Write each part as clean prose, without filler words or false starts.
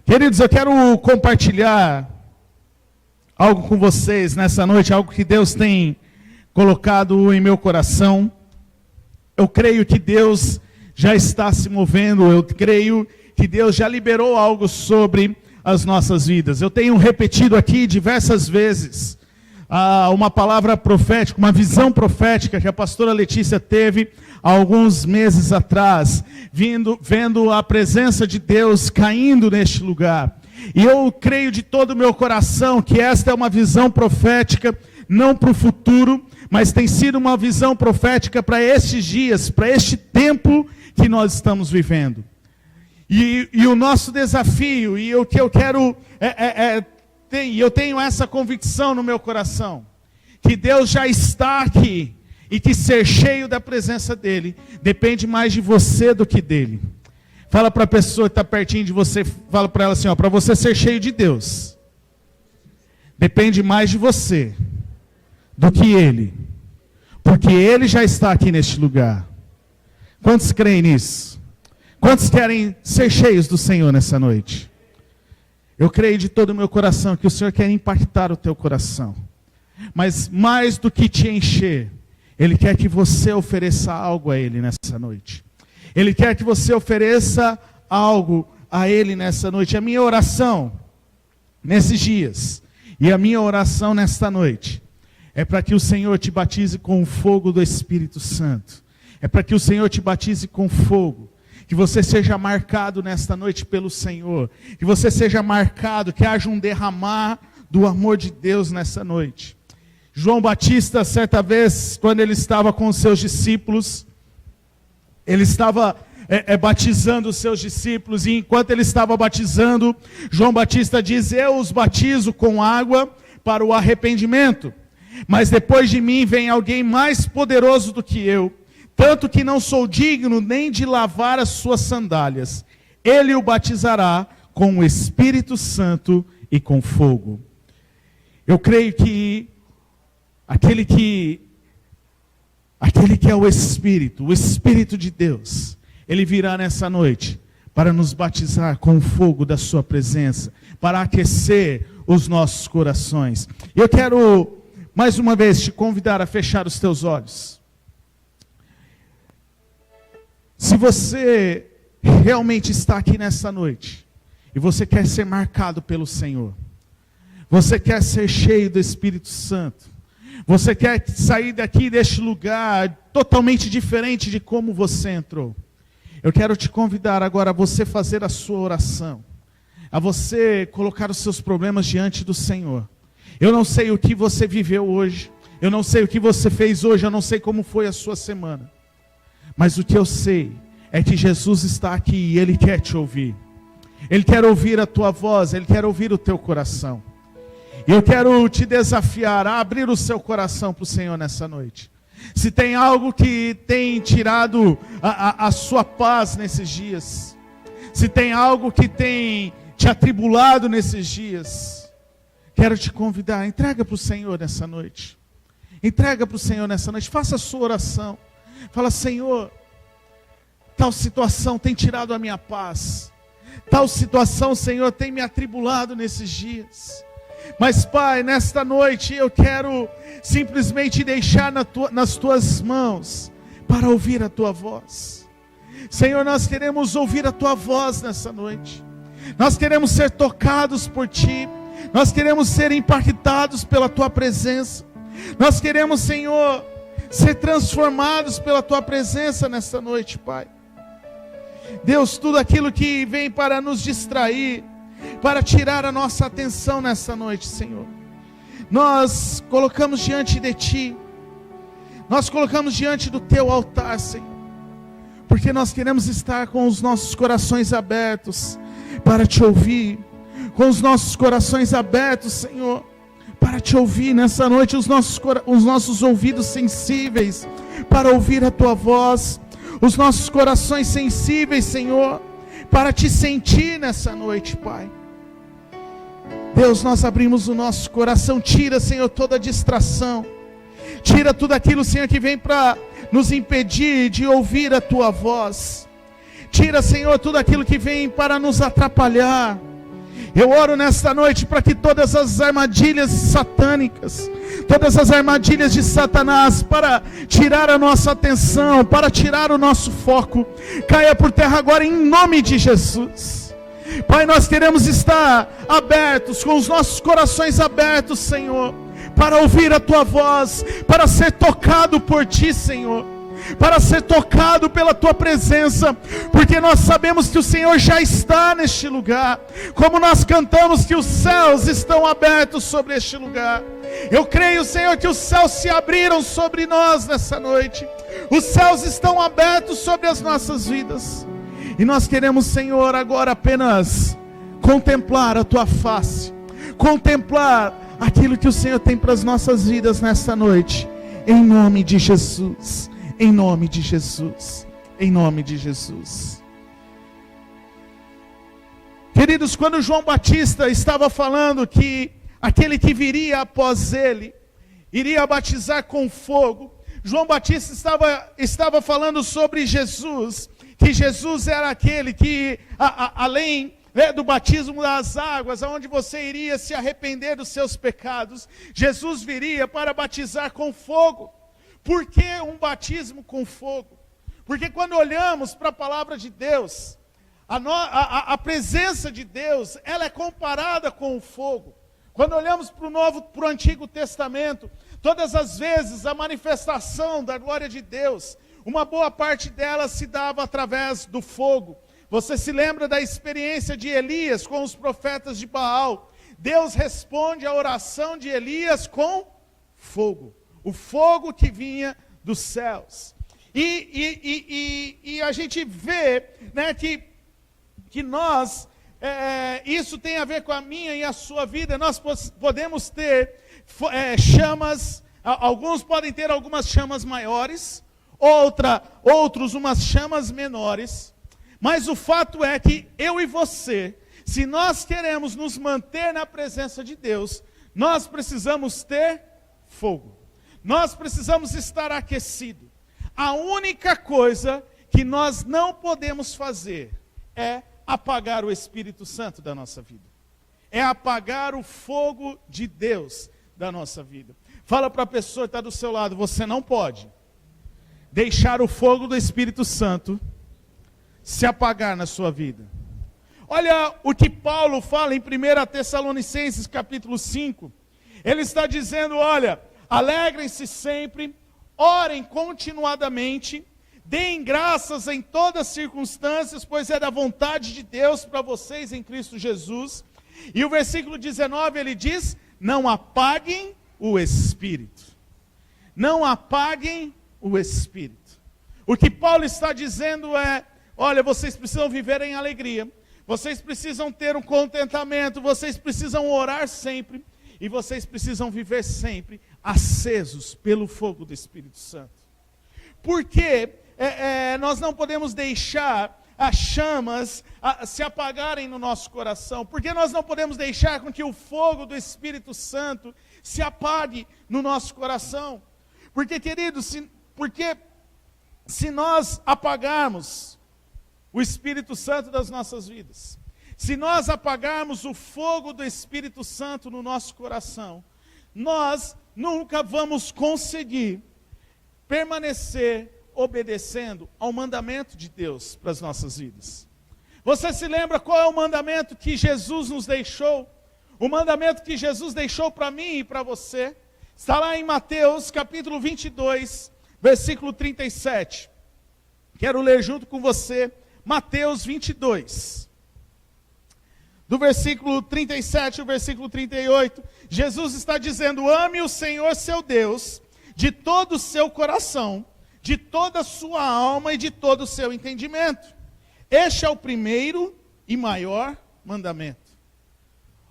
Queridos, eu quero compartilhar algo com vocês nessa noite, algo que Deus tem colocado em meu coração. Eu creio que Deus já está se movendo, eu creio que Deus já liberou algo sobre as nossas vidas. Eu tenho repetido aqui diversas vezes uma palavra profética, uma visão profética que a pastora Letícia teve há alguns meses atrás, vendo a presença de Deus caindo neste lugar. E eu creio de todo o meu coração que esta é uma visão profética, não para o futuro, mas tem sido uma visão profética para estes dias, para este tempo que nós estamos vivendo. E o nosso desafio, e o que eu quero, eu tenho essa convicção no meu coração, que Deus já está aqui, e que ser cheio da presença dEle, depende mais de você do que dEle. Fala para a pessoa que está pertinho de você, fala para ela assim, para você ser cheio de Deus, depende mais de você do que Ele, porque Ele já está aqui neste lugar. Quantos creem nisso? Quantos querem ser cheios do Senhor nessa noite? Eu creio de todo o meu coração que o Senhor quer impactar o teu coração, mas mais do que te encher, Ele quer que você ofereça algo a Ele nessa noite. Ele quer que você ofereça algo a Ele nessa noite. A minha oração nesses dias e a minha oração nesta noite é para que o Senhor te batize com o fogo do Espírito Santo. É para que o Senhor te batize com fogo. Que você seja marcado nesta noite pelo Senhor. Que você seja marcado, que haja um derramar do amor de Deus nessa noite. João Batista, certa vez, quando ele estava com os seus discípulos, ele estava batizando os seus discípulos, e enquanto ele estava batizando, João Batista diz, eu os batizo com água para o arrependimento, mas depois de mim vem alguém mais poderoso do que eu, tanto que não sou digno nem de lavar as suas sandálias. Ele o batizará com o Espírito Santo e com fogo. Eu creio que aquele que é o Espírito de Deus, Ele virá nessa noite para nos batizar com o fogo da sua presença, para aquecer os nossos corações. Eu quero, mais uma vez, te convidar a fechar os teus olhos. Se você realmente está aqui nessa noite, e você quer ser marcado pelo Senhor, você quer ser cheio do Espírito Santo, você quer sair daqui deste lugar totalmente diferente de como você entrou, eu quero te convidar agora a você fazer a sua oração, a você colocar os seus problemas diante do Senhor. Eu não sei o que você viveu hoje, eu não sei o que você fez hoje, eu não sei como foi a sua semana, mas o que eu sei é que Jesus está aqui e Ele quer te ouvir. Ele quer ouvir a tua voz, Ele quer ouvir o teu coração. E eu quero te desafiar a abrir o seu coração para o Senhor nessa noite. Se tem algo que tem tirado a sua paz nesses dias, se tem algo que tem te atribulado nesses dias, quero te convidar, entrega para o Senhor nessa noite. Entrega para o Senhor nessa noite, faça a sua oração. Fala, Senhor, tal situação tem tirado a minha paz. Tal situação, Senhor, tem me atribulado nesses dias. Mas, Pai, nesta noite eu quero simplesmente deixar nas Tuas mãos para ouvir a Tua voz. Senhor, nós queremos ouvir a Tua voz nessa noite. Nós queremos ser tocados por Ti. Nós queremos ser impactados pela Tua presença. Nós queremos, Senhor, ser transformados pela Tua presença nesta noite, Pai. Deus, tudo aquilo que vem para nos distrair, para tirar a nossa atenção nessa noite, Senhor, nós colocamos diante de Ti, nós colocamos diante do Teu altar, Senhor, porque nós queremos estar com os nossos corações abertos para Te ouvir, com os nossos corações abertos, Senhor, para Te ouvir nessa noite, os nossos ouvidos sensíveis para ouvir a Tua voz, os nossos corações sensíveis, Senhor, para Te sentir nessa noite, Pai. Deus, nós abrimos o nosso coração, tira, Senhor, toda distração, tira tudo aquilo, Senhor, que vem para nos impedir de ouvir a Tua voz, tira, Senhor, tudo aquilo que vem para nos atrapalhar, Eu oro nesta noite para que todas as armadilhas satânicas, todas as armadilhas de Satanás para tirar a nossa atenção, para tirar o nosso foco, caia por terra agora em nome de Jesus. Pai, nós queremos estar abertos, com os nossos corações abertos, Senhor, para ouvir a Tua voz, para ser tocado por Ti, Senhor, para ser tocado pela Tua presença, porque nós sabemos que o Senhor já está neste lugar, como nós cantamos que os céus estão abertos sobre este lugar. Eu creio, Senhor, que os céus se abriram sobre nós nessa noite, os céus estão abertos sobre as nossas vidas, e nós queremos, Senhor, agora apenas contemplar a Tua face, contemplar aquilo que o Senhor tem para as nossas vidas nesta noite, em nome de Jesus. Em nome de Jesus, em nome de Jesus. Queridos, quando João Batista estava falando que aquele que viria após ele, iria batizar com fogo, João Batista estava falando sobre Jesus, que Jesus era aquele que, além do batismo das águas, aonde você iria se arrepender dos seus pecados, Jesus viria para batizar com fogo. Por que um batismo com fogo? Porque quando olhamos para a palavra de Deus, a presença de Deus, ela é comparada com o fogo. Quando olhamos para o Antigo Testamento, todas as vezes a manifestação da glória de Deus, uma boa parte dela se dava através do fogo. Você se lembra da experiência de Elias com os profetas de Baal? Deus responde à oração de Elias com fogo. O fogo que vinha dos céus. E a gente vê, né, que nós, isso tem a ver com a minha e a sua vida. Nós podemos ter chamas, alguns podem ter algumas chamas maiores, outros umas chamas menores. Mas o fato é que eu e você, se nós queremos nos manter na presença de Deus, nós precisamos ter fogo. Nós precisamos estar aquecidos. A única coisa que nós não podemos fazer é apagar o Espírito Santo da nossa vida. É apagar o fogo de Deus da nossa vida. Fala para a pessoa que está do seu lado, você não pode deixar o fogo do Espírito Santo se apagar na sua vida. Olha o que Paulo fala em 1 Tessalonicenses capítulo 5. Ele está dizendo, olha, alegrem-se sempre, orem continuadamente, deem graças em todas as circunstâncias, pois é da vontade de Deus para vocês em Cristo Jesus. E o versículo 19 ele diz, não apaguem o Espírito. Não apaguem o Espírito. O que Paulo está dizendo é, olha, vocês precisam viver em alegria, vocês precisam ter um contentamento, vocês precisam orar sempre, e vocês precisam viver sempre acesos pelo fogo do Espírito Santo. Porque nós não podemos deixar as chamas se apagarem no nosso coração. Porque nós não podemos deixar com que o fogo do Espírito Santo se apague no nosso coração. Porque, queridos, se nós apagarmos o Espírito Santo das nossas vidas, se nós apagarmos o fogo do Espírito Santo no nosso coração, nós nunca vamos conseguir permanecer obedecendo ao mandamento de Deus para as nossas vidas. Você se lembra qual é o mandamento que Jesus nos deixou? O mandamento que Jesus deixou para mim e para você? Está lá em Mateus capítulo 22, versículo 37. Quero ler junto com você, Mateus 22. Do versículo 37 ao versículo 38, Jesus está dizendo, ame o Senhor seu Deus, de todo o seu coração, de toda a sua alma e de todo o seu entendimento. Este é o primeiro e maior mandamento.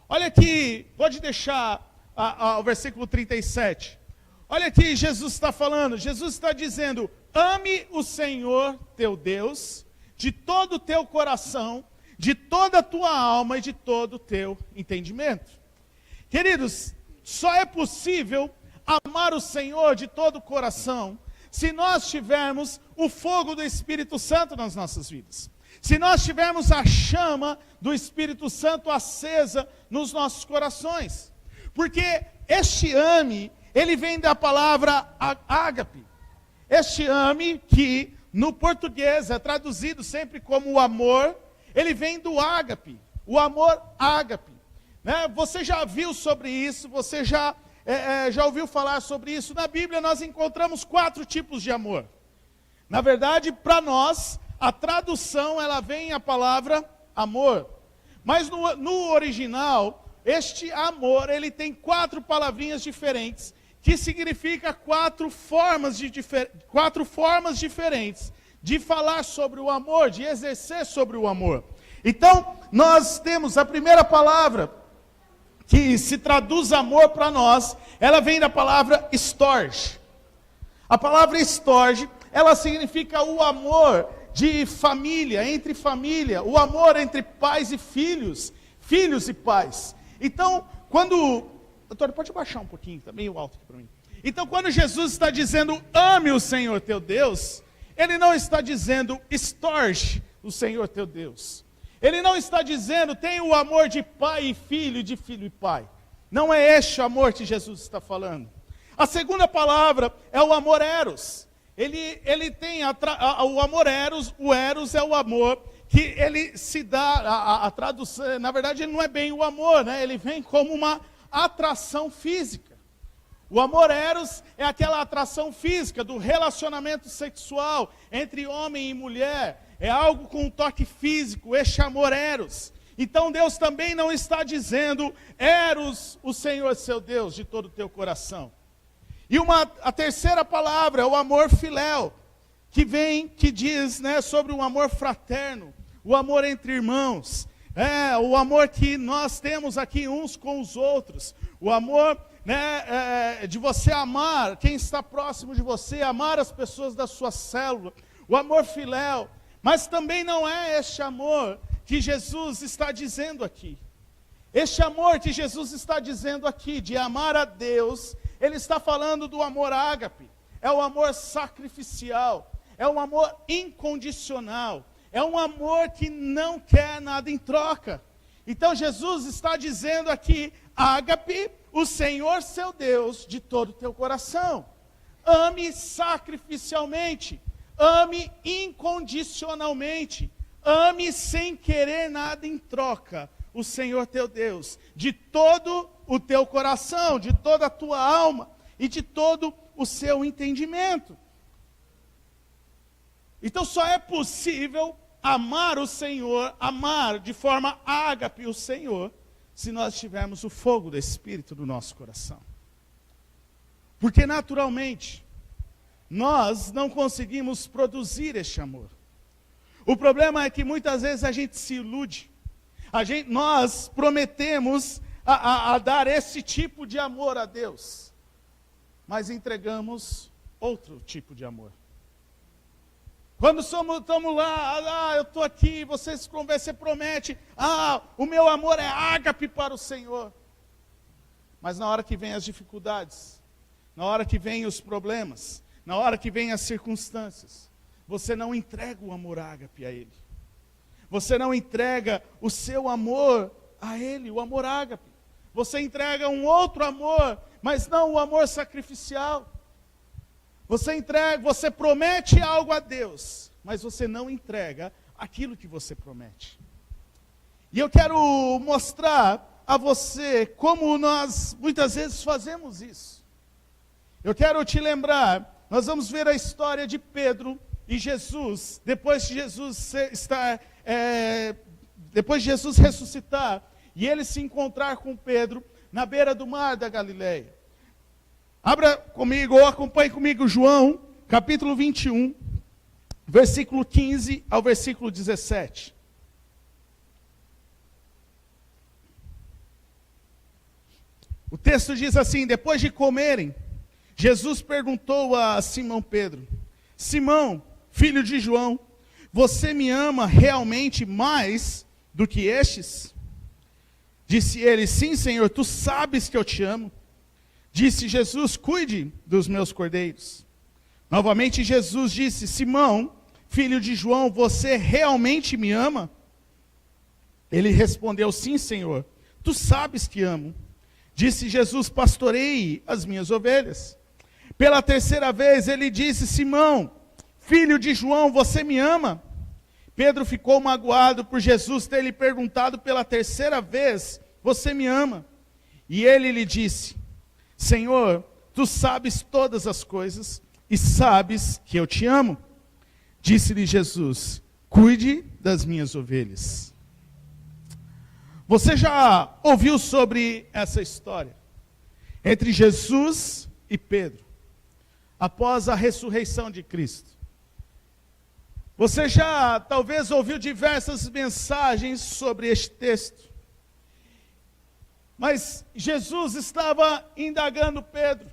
Olha aqui, pode deixar o versículo 37. Olha aqui, Jesus está falando, Jesus está dizendo, ame o Senhor teu Deus, de todo o teu coração, de toda a tua alma e de todo o teu entendimento. Queridos, só é possível amar o Senhor de todo o coração se nós tivermos o fogo do Espírito Santo nas nossas vidas. se nós tivermos a chama do Espírito Santo acesa nos nossos corações. Porque este ame, ele vem da palavra ágape. Este ame, que no português é traduzido sempre como o amor, ele vem do ágape, o amor ágape. Né? Você já viu sobre isso, você já ouviu falar sobre isso. Na Bíblia nós encontramos 4 tipos de amor. Na verdade, para nós, a tradução, ela vem a palavra amor. Mas no original, este amor, ele tem 4 palavrinhas diferentes, que significa 4 formas diferentes de falar sobre o amor, de exercer sobre o amor. Então, nós temos a primeira palavra, que se traduz amor para nós, ela vem da palavra storge. A palavra storge, ela significa o amor de família, entre família, o amor entre pais e filhos, filhos e pais. Então, doutor, pode baixar um pouquinho, está meio alto aqui para mim. Então, quando Jesus está dizendo, ame o Senhor teu Deus, ele não está dizendo, storge o Senhor teu Deus. Ele não está dizendo, tenha o amor de pai e filho, de filho e pai. Não é este o amor que Jesus está falando. A segunda palavra é o amor eros. Ele tem o amor eros. O eros é o amor que ele se dá, a tradução, na verdade ele não é bem o amor, né? Ele vem como uma atração física. O amor eros é aquela atração física do relacionamento sexual entre homem e mulher. É algo com um toque físico, este amor eros. Então Deus também não está dizendo, eros o Senhor seu Deus de todo o teu coração. E a terceira palavra é o amor filéu, que diz, né, sobre o amor fraterno, o amor entre irmãos, o amor que nós temos aqui uns com os outros, o amor, né, de você amar quem está próximo de você, amar as pessoas da sua célula, o amor filéu. Mas também não é este amor que Jesus está dizendo aqui. Este amor que Jesus está dizendo aqui, de amar a Deus, ele está falando do amor ágape. É o amor sacrificial, é um amor incondicional, é um amor que não quer nada em troca. Então Jesus está dizendo aqui, ágape o Senhor seu Deus de todo o teu coração. Ame sacrificialmente, ame incondicionalmente, ame sem querer nada em troca o Senhor teu Deus, de todo o teu coração, de toda a tua alma e de todo o seu entendimento. Então só é possível amar o Senhor, amar de forma ágape o Senhor, se nós tivermos o fogo do Espírito no nosso coração. Porque naturalmente, nós não conseguimos produzir este amor. O problema é que muitas vezes a gente se ilude. Nós prometemos a dar esse tipo de amor a Deus, mas entregamos outro tipo de amor. Quando estamos lá, eu estou aqui, você promete, o meu amor é ágape para o Senhor. Mas na hora que vem as dificuldades, na hora que vem os problemas, na hora que vem as circunstâncias, você não entrega o amor ágape a Ele. Você não entrega o seu amor a Ele, o amor ágape. Você entrega um outro amor, mas não o amor sacrificial. Você promete algo a Deus, mas você não entrega aquilo que você promete. E eu quero mostrar a você como nós muitas vezes fazemos isso. Eu quero te lembrar, nós vamos ver a história de Pedro e Jesus, depois de Jesus ressuscitar, e ele se encontrar com Pedro na beira do mar da Galileia. Abra comigo, ou acompanhe comigo João, capítulo 21, versículo 15 ao versículo 17. O texto diz assim: depois de comerem, Jesus perguntou a Simão Pedro: Simão, filho de João, você me ama realmente mais do que estes? Disse ele: sim, Senhor, tu sabes que eu te amo. Disse Jesus: cuide dos meus cordeiros. Novamente Jesus disse: Simão, filho de João, você realmente me ama? Ele respondeu, sim, Senhor, tu sabes que amo. Disse Jesus, pastoreie as minhas ovelhas. Pela terceira vez ele disse, Simão, filho de João, você me ama? Pedro ficou magoado por Jesus ter lhe perguntado pela terceira vez, você me ama? E ele lhe disse, Senhor, tu sabes todas as coisas e sabes que eu te amo. Disse-lhe Jesus, cuide das minhas ovelhas. Você já ouviu sobre essa história entre Jesus e Pedro, após a ressurreição de Cristo? Você já talvez ouviu diversas mensagens sobre este texto, mas Jesus estava indagando Pedro.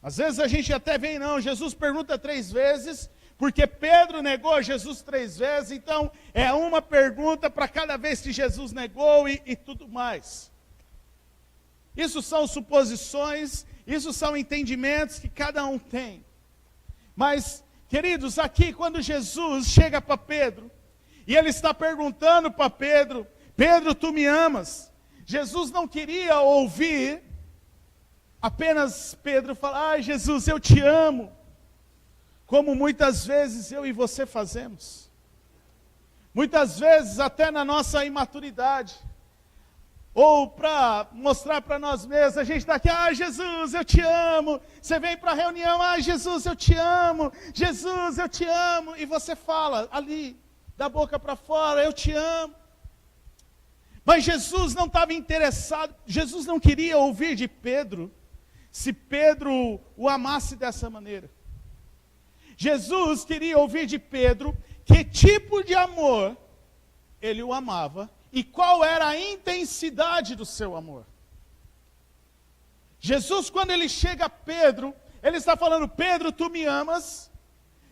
Às vezes a gente até vem, não, Jesus pergunta 3 vezes, porque Pedro negou Jesus 3 vezes, então é uma pergunta para cada vez que Jesus negou e tudo mais. Isso são suposições, isso são entendimentos que cada um tem. Mas, queridos, aqui quando Jesus chega para Pedro, e ele está perguntando para Pedro, Pedro, tu me amas? Jesus não queria ouvir apenas Pedro falar, ai Jesus, eu te amo. Como muitas vezes eu e você fazemos. Muitas vezes até na nossa imaturidade. Ou para mostrar para nós mesmos, a gente está aqui, Jesus, eu te amo. Você vem para a reunião, Jesus, eu te amo. Jesus, eu te amo. E você fala ali, da boca para fora, eu te amo. Mas Jesus não estava interessado, Jesus não queria ouvir de Pedro, se Pedro o amasse dessa maneira. Jesus queria ouvir de Pedro que tipo de amor ele o amava e qual era a intensidade do seu amor. Jesus, quando ele chega a Pedro, ele está falando, Pedro, tu me amas?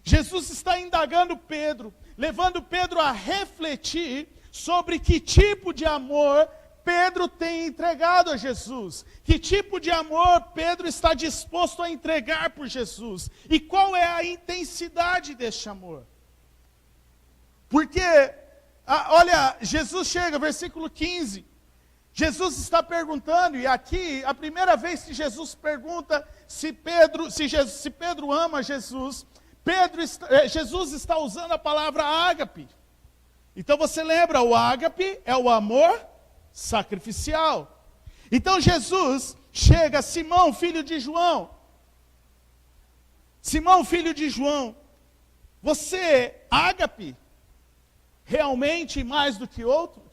Jesus está indagando Pedro, levando Pedro a refletir sobre que tipo de amor Pedro tem entregado a Jesus. Que tipo de amor Pedro está disposto a entregar por Jesus. E qual é a intensidade deste amor. Porque, olha, Jesus chega, versículo 15. Jesus está perguntando, e aqui, a primeira vez que Jesus pergunta se Pedro ama Jesus, Jesus está usando a palavra ágape. Então você lembra, o ágape é o amor sacrificial. Então Jesus chega, Simão, filho de João. Simão, filho de João, você, ágape, realmente mais do que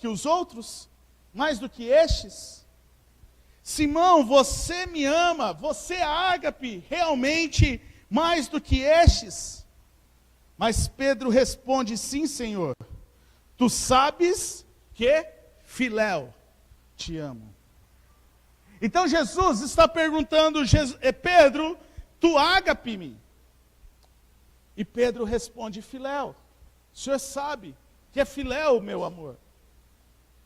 os outros? Mais do que estes? Simão, você me ama, você, ágape, realmente mais do que estes? Mas Pedro responde, sim, Senhor, tu sabes que Filéu, te amo. Então Jesus está perguntando, Pedro, tu ágape-me? E Pedro responde, Filéu. O senhor sabe que é Filéu, meu amor.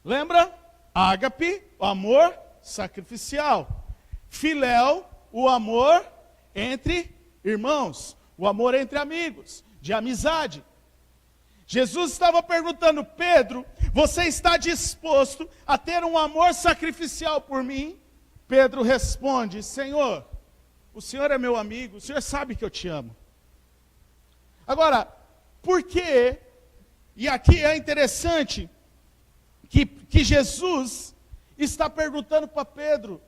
Lembra? Ágape, o amor sacrificial. Filéu, o amor entre irmãos. O amor entre amigos, de amizade. Jesus estava perguntando, Pedro, você está disposto a ter um amor sacrificial por mim? Pedro responde, Senhor, o Senhor é meu amigo, o Senhor sabe que eu te amo. Agora, por quê? E aqui é interessante que Jesus está perguntando para Pedro,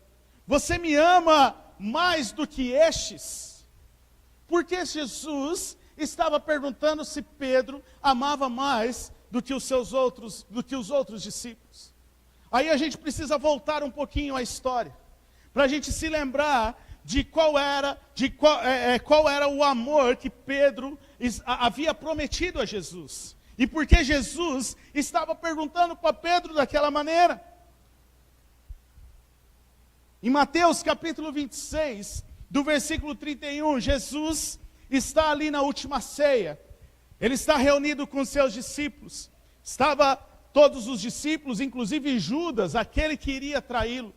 você me ama mais do que estes? Porque Jesus estava perguntando se Pedro amava mais do que os outros discípulos. Aí a gente precisa voltar um pouquinho à história, para a gente se lembrar de qual era o amor que Pedro havia prometido a Jesus. E por que Jesus estava perguntando para Pedro daquela maneira. Em Mateus capítulo 26, do versículo 31, Jesus está ali na última ceia. Ele está reunido com seus discípulos. Estava todos os discípulos, inclusive Judas, aquele que iria traí-lo.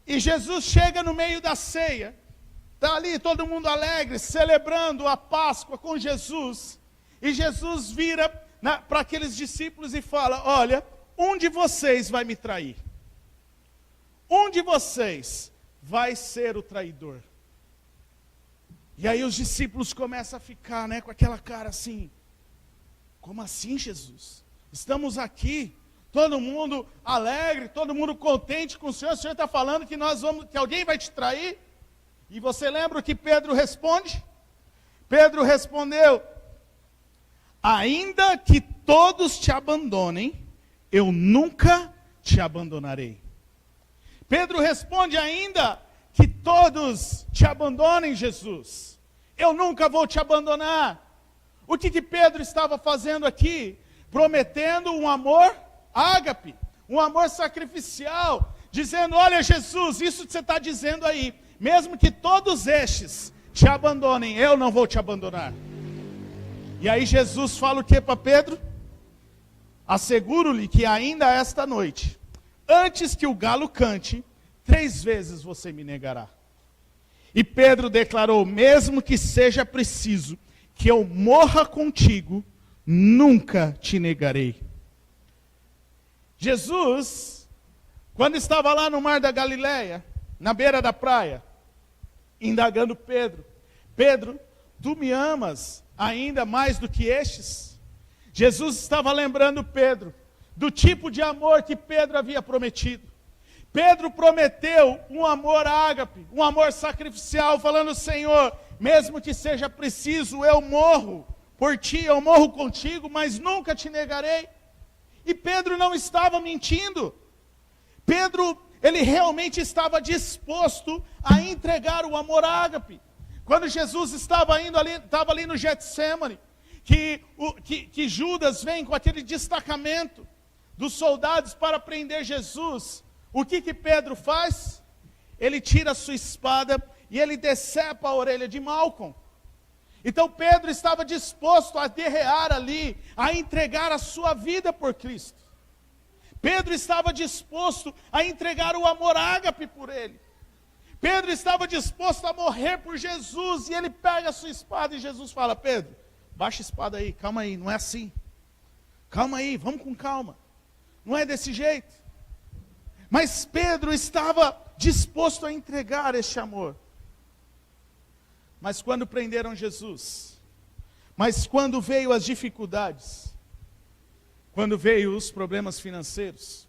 E Jesus chega no meio da ceia. Está ali todo mundo alegre, celebrando a Páscoa com Jesus. E Jesus vira para aqueles discípulos e fala: olha, um de vocês vai me trair. Um de vocês vai ser o traidor. E aí os discípulos começam a ficar, com aquela cara assim: como assim, Jesus? Estamos aqui, todo mundo alegre, todo mundo contente com o Senhor está falando que que alguém vai te trair? E você lembra o que Pedro responde? Pedro respondeu: ainda que todos te abandonem, eu nunca te abandonarei. Pedro responde: ainda que todos te abandonem, Jesus, eu nunca vou te abandonar. O que Pedro estava fazendo aqui? Prometendo um amor ágape, um amor sacrificial, dizendo: olha, Jesus, isso que você está dizendo aí, mesmo que todos estes te abandonem, eu não vou te abandonar. E aí Jesus fala o que para Pedro? Asseguro-lhe que ainda esta noite, antes que o galo cante, 3 vezes você me negará. E Pedro declarou: mesmo que seja preciso que eu morra contigo, nunca te negarei. Jesus, quando estava lá no mar da Galileia, na beira da praia, indagando Pedro: Pedro, tu me amas ainda mais do que estes? Jesus estava lembrando Pedro do tipo de amor que Pedro havia prometido. Pedro prometeu um amor ágape, um amor sacrificial, falando: Senhor, mesmo que seja preciso, eu morro por ti, eu morro contigo, mas nunca te negarei. E Pedro não estava mentindo. Pedro, ele realmente estava disposto a entregar o amor ágape. Quando Jesus estava ali no Getsêmani, que Judas vem com aquele destacamento dos soldados para prender Jesus, o que Pedro faz? Ele tira a sua espada e ele decepa a orelha de Malcom. Então Pedro estava disposto a guerrear ali, a entregar a sua vida por Cristo. Pedro estava disposto a entregar o amor ágape por ele. Pedro estava disposto a morrer por Jesus, e ele pega a sua espada e Jesus fala: Pedro, baixa a espada aí, calma aí, não é assim. Calma aí, vamos com calma. Não é desse jeito. Mas Pedro estava disposto a entregar este amor. Mas quando prenderam Jesus, mas quando veio as dificuldades, quando veio os problemas financeiros,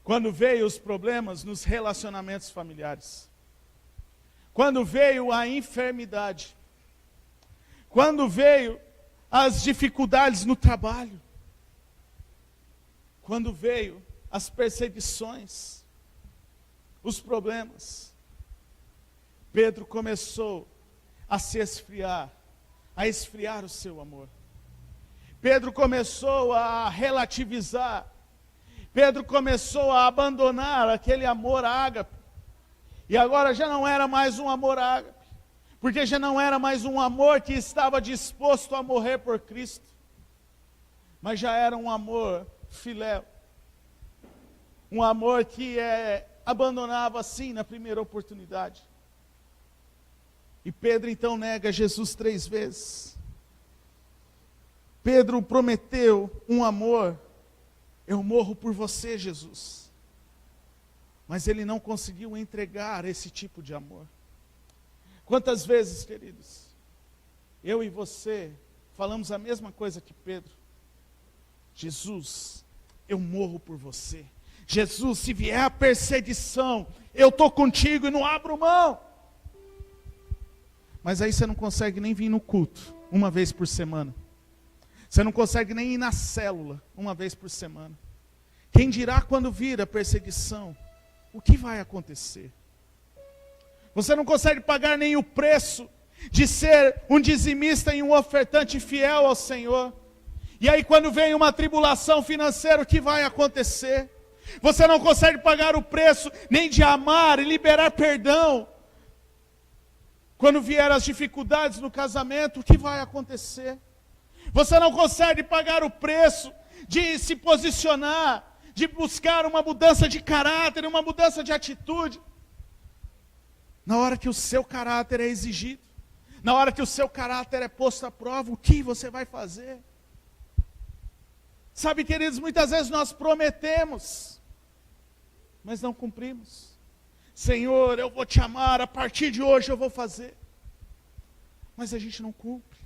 quando veio os problemas nos relacionamentos familiares, quando veio a enfermidade, quando veio as dificuldades no trabalho, quando veio as perseguições, os problemas, Pedro começou a se esfriar, a esfriar o seu amor. Pedro começou a relativizar. Pedro começou a abandonar aquele amor ágape. E agora já não era mais um amor ágape, porque já não era mais um amor que estava disposto a morrer por Cristo, mas já era um amor filéu. Um amor que abandonava assim na primeira oportunidade. E Pedro então nega Jesus 3 vezes. Pedro prometeu um amor: eu morro por você, Jesus. Mas ele não conseguiu entregar esse tipo de amor. Quantas vezes, queridos, eu e você falamos a mesma coisa que Pedro: Jesus, eu morro por você. Jesus, se vier a perseguição, eu estou contigo e não abro mão. Mas aí você não consegue nem vir no culto 1 vez por semana. Você não consegue nem ir na célula 1 vez por semana. Quem dirá quando vir a perseguição? O que vai acontecer? Você não consegue pagar nem o preço de ser um dizimista e um ofertante fiel ao Senhor. E aí quando vem uma tribulação financeira, o que vai acontecer? Você não consegue pagar o preço nem de amar e liberar perdão. Quando vier as dificuldades no casamento, o que vai acontecer? Você não consegue pagar o preço de se posicionar, de buscar uma mudança de caráter, uma mudança de atitude, na hora que o seu caráter é exigido, Na hora que o seu caráter é posto à prova, o que você vai fazer? Sabe, queridos, muitas vezes nós prometemos, mas não cumprimos. Senhor, eu vou te amar, a partir de hoje eu vou fazer. Mas a gente não cumpre.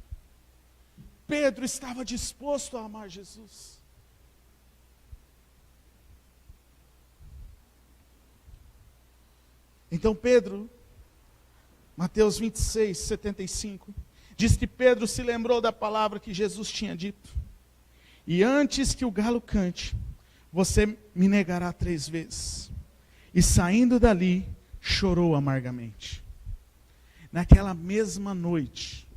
Pedro estava disposto a amar Jesus. Então Pedro, Mateus 26, 75, diz que Pedro se lembrou da palavra que Jesus tinha dito. E antes que o galo cante, você me negará 3 vezes. E saindo dali, chorou amargamente. Naquela mesma noite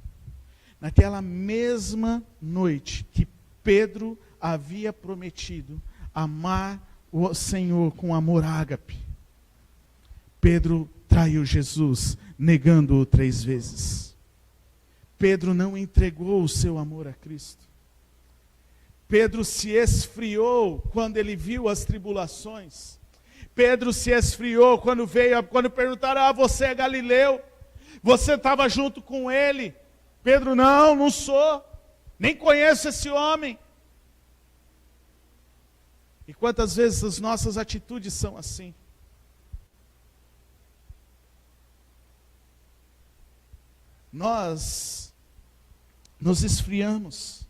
que Pedro havia prometido amar o Senhor com amor ágape, Pedro traiu Jesus, negando-o 3 vezes. Pedro não entregou o seu amor a Cristo. Pedro se esfriou quando ele viu as tribulações. Pedro se esfriou quando perguntaram, você é Galileu? Você estava junto com ele? Pedro, não sou. Nem conheço esse homem. E quantas vezes as nossas atitudes são assim? Nós nos esfriamos.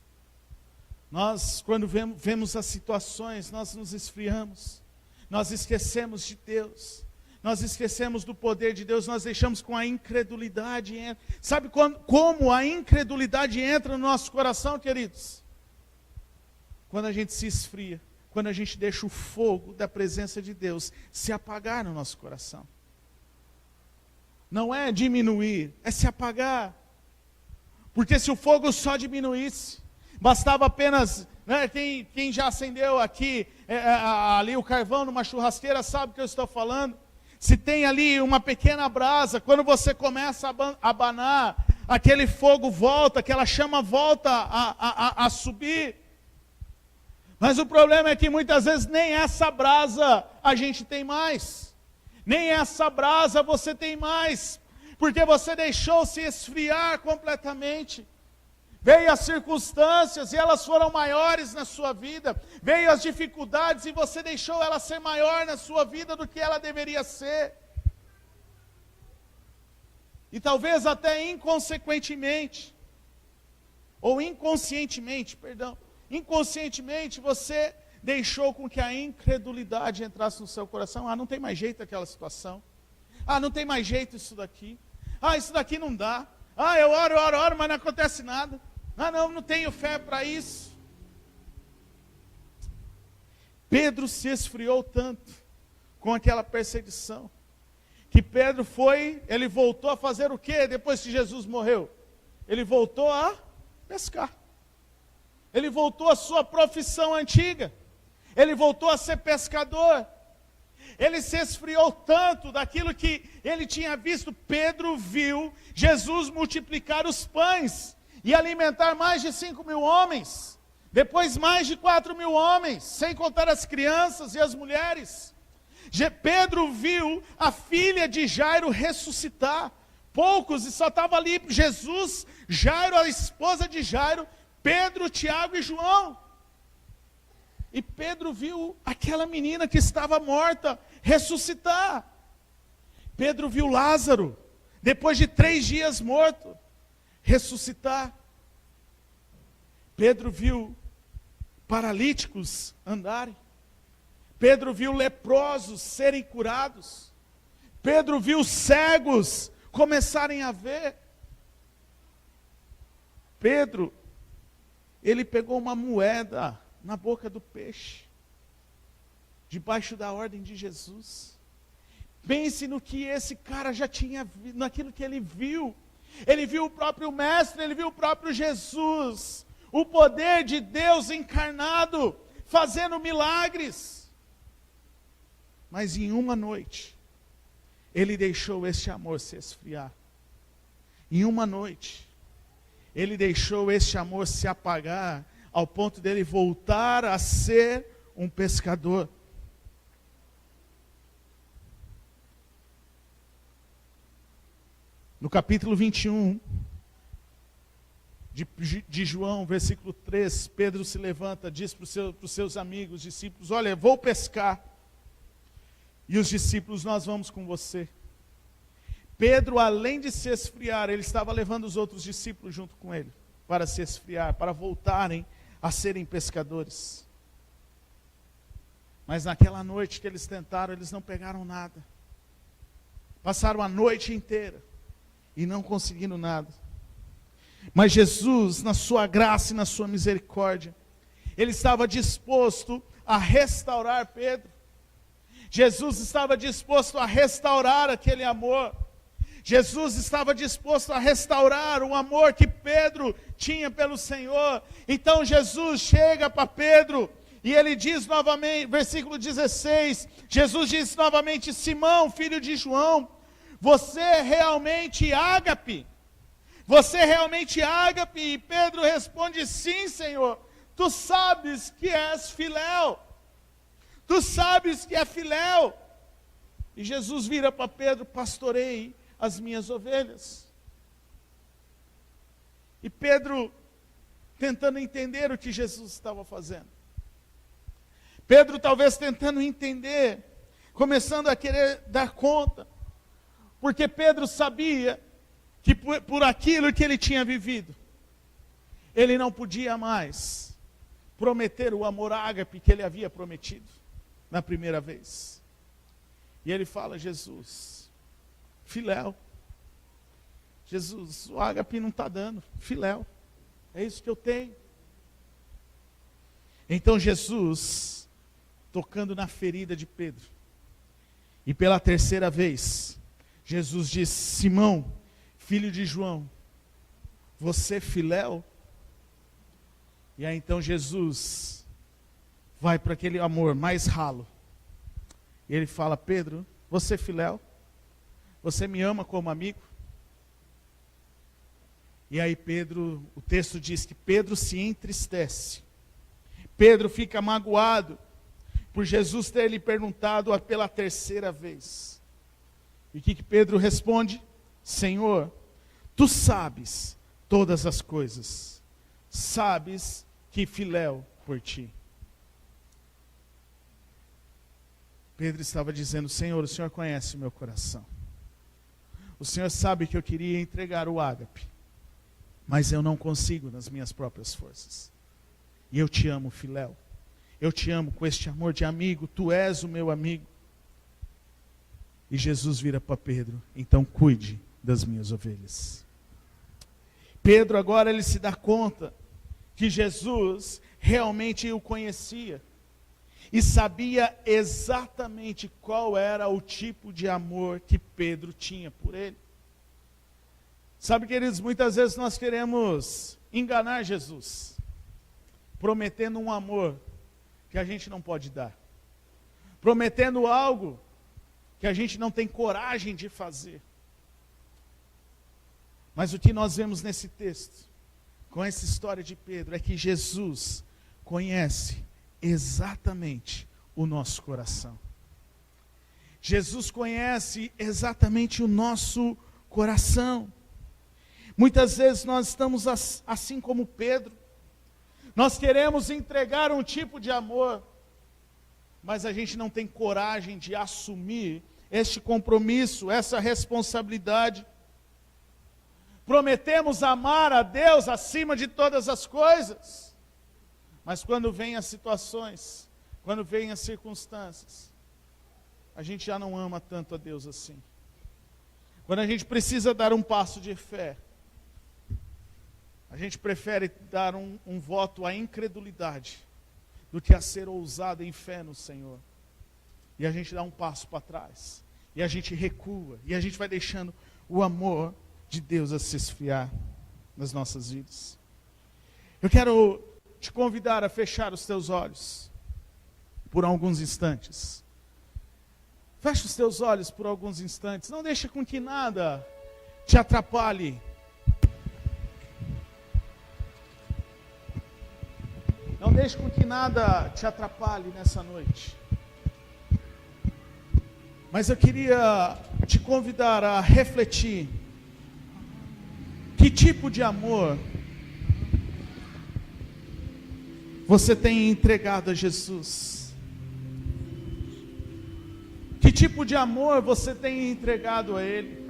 Nós, quando vemos as situações, nós nos esfriamos. Nós esquecemos de Deus. Nós esquecemos do poder de Deus. Nós deixamos com a incredulidade. Sabe como a incredulidade entra no nosso coração, queridos? Quando a gente se esfria. Quando a gente deixa o fogo da presença de Deus se apagar no nosso coração. Não é diminuir, é se apagar. Porque se o fogo só diminuísse, bastava apenas, né, quem já acendeu aqui, ali o carvão numa churrasqueira, sabe o que eu estou falando? Se tem ali uma pequena brasa, quando você começa a abanar, aquele fogo volta, aquela chama volta a subir. Mas o problema é que muitas vezes nem essa brasa a gente tem mais. Nem essa brasa você tem mais. Porque você deixou se esfriar completamente. Veio as circunstâncias e elas foram maiores na sua vida. Veio as dificuldades e você deixou ela ser maior na sua vida do que ela deveria ser. E talvez até inconsequentemente, ou inconscientemente, inconscientemente você deixou com que a incredulidade entrasse no seu coração. Não tem mais jeito aquela situação. Não tem mais jeito isso daqui. Isso daqui não dá. Eu oro, mas não acontece nada. Não tenho fé para isso. Pedro se esfriou tanto com aquela perseguição, que Pedro ele voltou a fazer o quê depois que Jesus morreu? Ele voltou a pescar. Ele voltou à sua profissão antiga. Ele voltou a ser pescador. Ele se esfriou tanto daquilo que ele tinha visto. Pedro viu Jesus multiplicar os pães e alimentar mais de 5.000 homens. Depois mais de 4.000 homens, sem contar as crianças e as mulheres. Pedro viu a filha de Jairo ressuscitar. Poucos, e só estava ali Jesus, Jairo, a esposa de Jairo, Pedro, Tiago e João. E Pedro viu aquela menina que estava morta ressuscitar. Pedro viu Lázaro, depois de 3 dias morto, ressuscitar. Pedro viu paralíticos andarem. Pedro viu leprosos serem curados. Pedro viu cegos começarem a ver. Pedro, ele pegou uma moeda na boca do peixe, debaixo da ordem de Jesus. Pense no que esse cara já tinha visto, naquilo que ele viu. Ele viu o próprio Mestre, ele viu o próprio Jesus, o poder de Deus encarnado, fazendo milagres. Mas em uma noite, ele deixou este amor se esfriar. Em uma noite, ele deixou este amor se apagar, ao ponto dele voltar a ser um pescador. No capítulo 21 de João, versículo 3, Pedro se levanta, diz para os seus amigos, discípulos: olha, vou pescar. E os discípulos: nós vamos com você. Pedro, além de se esfriar, ele estava levando os outros discípulos junto com ele, para se esfriar, para voltarem a serem pescadores. Mas naquela noite que eles tentaram, eles não pegaram nada. Passaram a noite inteira e não conseguiram nada. Mas Jesus, na sua graça e na sua misericórdia, ele estava disposto a restaurar Pedro. Jesus estava disposto a restaurar aquele amor. Jesus estava disposto a restaurar o amor que Pedro tinha pelo Senhor. Então Jesus chega para Pedro e ele diz novamente, versículo 16, Jesus diz novamente: Simão, filho de João, você é realmente ágape? Você é realmente ágape? E Pedro responde: sim, Senhor, tu sabes que és filéu. Tu sabes que é filéu. E Jesus vira para Pedro: pastorei as minhas ovelhas. E Pedro tentando entender o que Jesus estava fazendo. Pedro talvez tentando entender, começando a querer dar conta, porque Pedro sabia que por aquilo que ele tinha vivido, ele não podia mais prometer o amor ágape que ele havia prometido na primeira vez. E ele fala: Jesus, filéu. Jesus, o ágape não está dando, filéu. É isso que eu tenho. Então Jesus, tocando na ferida de Pedro, e pela terceira vez, Jesus diz: Simão, filho de João, você é filéu? E aí então Jesus vai para aquele amor mais ralo. E ele fala: Pedro, você é filéu? Você me ama como amigo? E aí Pedro, o texto diz que Pedro se entristece. Pedro fica magoado por Jesus ter lhe perguntado pela terceira vez. E o que Pedro responde? Senhor, tu sabes todas as coisas. Sabes que filéu por ti. Pedro estava dizendo: Senhor, o Senhor conhece o meu coração. O Senhor sabe que eu queria entregar o ágape, mas eu não consigo nas minhas próprias forças. E eu te amo, filéu. Eu te amo com este amor de amigo. Tu és o meu amigo. E Jesus vira para Pedro: então cuide das minhas ovelhas. Pedro agora ele se dá conta que Jesus realmente o conhecia. E sabia exatamente qual era o tipo de amor que Pedro tinha por ele. Sabe, queridos, muitas vezes nós queremos enganar Jesus, prometendo um amor que a gente não pode dar, prometendo algo que a gente não tem coragem de fazer. Mas o que nós vemos nesse texto, com essa história de Pedro, é que Jesus conhece exatamente o nosso coração. Jesus conhece exatamente o nosso coração. Muitas vezes nós estamos assim como Pedro. Nós queremos entregar um tipo de amor, mas a gente não tem coragem de assumir este compromisso, essa responsabilidade. Prometemos amar a Deus acima de todas as coisas, mas quando vem as situações, quando vem as circunstâncias, a gente já não ama tanto a Deus assim. Quando a gente precisa dar um passo de fé, a gente prefere dar um voto à incredulidade do que a ser ousado em fé no Senhor. E a gente dá um passo para trás, e a gente recua, e a gente vai deixando o amor de Deus a se esfriar nas nossas vidas. Eu quero te convidar a fechar os teus olhos por alguns instantes. Fecha os teus olhos por alguns instantes. Não deixa com que nada te atrapalhe. Não deixe com que nada te atrapalhe nessa noite. Mas eu queria te convidar a refletir. Que tipo de amor você tem entregado a Jesus? Que tipo de amor você tem entregado a Ele?